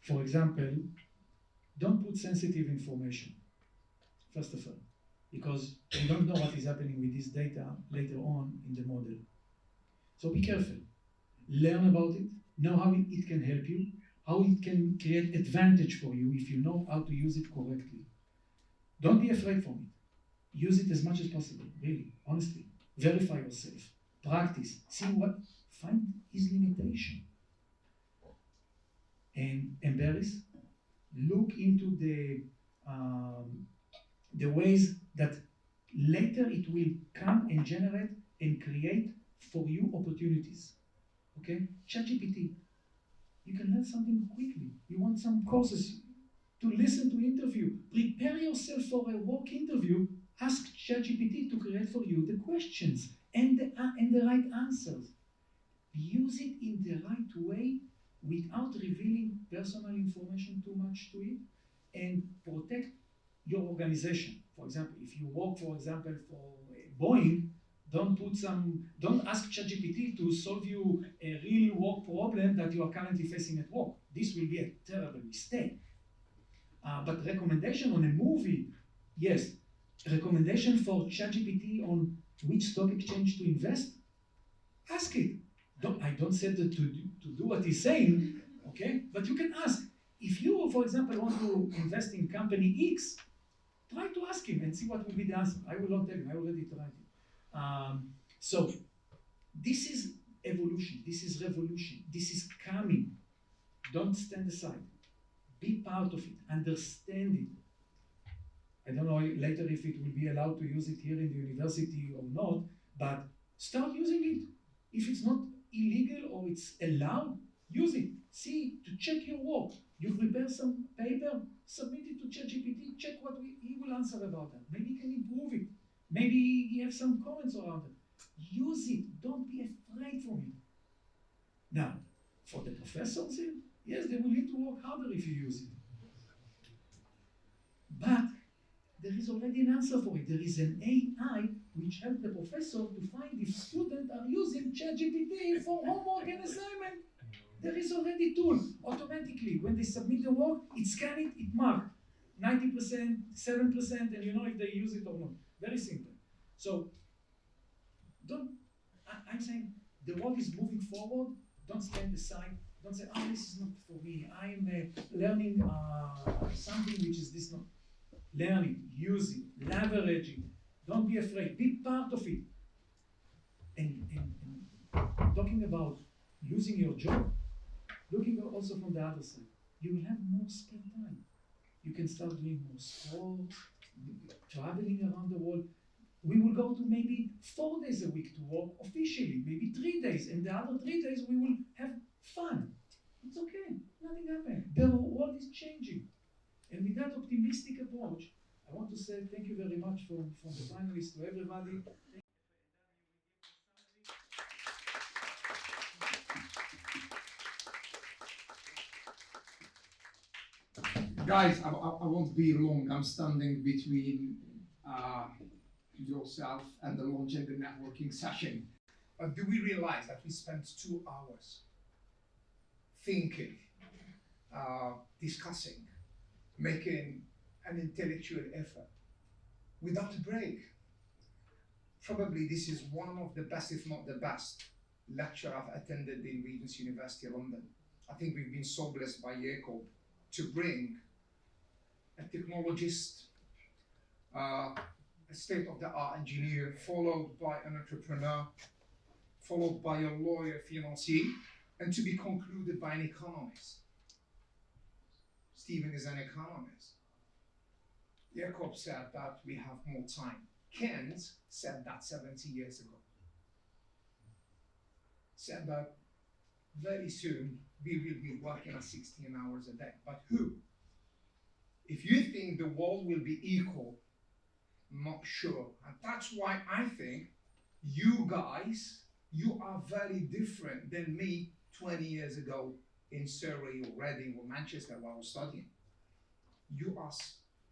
for example, don't put sensitive information, first of all, because you don't know what is happening with this data later on in the model. So be careful. Learn about it, know how it can help you, how it can create advantage for you if you know how to use it correctly. Don't be afraid from it. Use it as much as possible, really, honestly. Verify yourself, practice, see what, find his limitation. And embrace, look into the ways that later it will come and generate and create for you opportunities. Okay? ChatGPT, you can learn something quickly. You want some courses to listen to interview. Prepare yourself for a work interview. Ask ChatGPT to create for you the questions and the right answers. Use it in the right way without revealing personal information too much to it, and protect your organization. For example, if you work, for example, for Boeing, don't ask ChatGPT to solve you a real work problem that you are currently facing at work. This will be a terrible mistake. But recommendation on a movie, yes. Recommendation for ChatGPT on which stock exchange to invest, ask it. I don't say that to do what he's saying, okay? But you can ask. If you, for example, want to invest in company X, try to ask him and see what will be the answer. I will not tell him, I already tried it. So this is evolution, this is revolution, this is coming. Don't stand aside. Be part of it, understand it. I don't know later if it will be allowed to use it here in the university or not, but start using it. If it's not illegal or it's allowed, use it. See, to check your work. You prepare some paper, submit it to ChatGPT, check what he will answer about that. Maybe he can improve it. Maybe he has some comments around it. Use it. Don't be afraid from it. Now, for the professors here, yes, they will need to work harder if you use it. But there is already an answer for it. There is an AI which helps the professor to find if students are using ChatGPT for homework and assignment. There is already a tool automatically. When they submit the work, it scans it, it marks 90%, 7%, and you know if they use it or not. Very simple. So, I'm saying the world is moving forward. Don't stand aside. Don't say, oh, this is not for me. I'm learning something which is this not. Learn it, use it, leverage it. Don't be afraid. Be part of it. And talking about losing your job, looking also from the other side, you will have more spare time. You can start doing more sport, traveling around the world. We will go to maybe 4 days a week to work officially, maybe 3 days, and the other 3 days we will have fun. It's okay, nothing happened. The world is changing. And with that optimistic approach, I want to say thank you very much from the finalists to everybody. Guys, I won't be long. I'm standing between yourself and the launching the networking session. But do we realize that we spent 2 hours thinking, discussing, making an intellectual effort without a break? Probably this is one of the best, if not the best, lecture I've attended in Regent's University London. I think we've been so blessed by Jacob to bring a technologist, a state-of-the-art engineer, followed by an entrepreneur, followed by a lawyer, financier, and to be concluded by an economist. Stephen is an economist. Jacob said that we have more time. Keynes said that 70 years ago. Said that very soon we will be working at 16 hours a day. But who? If you think the world will be equal, not sure. And that's why I think you guys, you are very different than me 20 years ago in Surrey or Reading or Manchester where I was studying. You are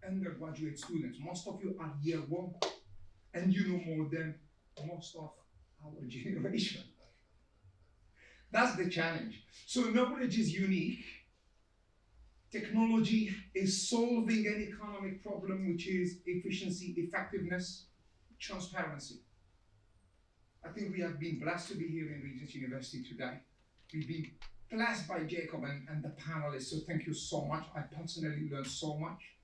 undergraduate students. Most of you are year 1, and you know more than most of our generation. That's the challenge. So knowledge is unique. Technology is solving an economic problem, which is efficiency, effectiveness, transparency. I think we have been blessed to be here in Regent's University today. We've been blessed by Jacob and the panelists, so thank you so much. I personally learned so much.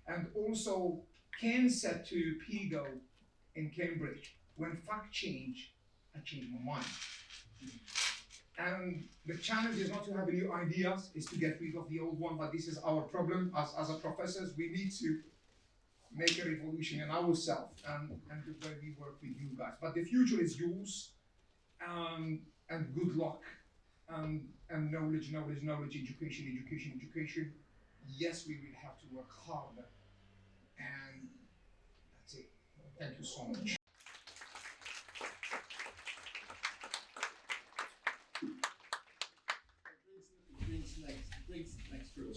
And also, Ken said to Pigo in Cambridge, when facts change, I change my mind. And the challenge is not to have new ideas, is to get rid of the old one, but this is our problem as a professors. We need to make a revolution in ourselves and the way we work with you guys. But the future is yours, and good luck, and knowledge, education. Yes, we will have to work harder, and that's it. Thank you so much. Brings next group.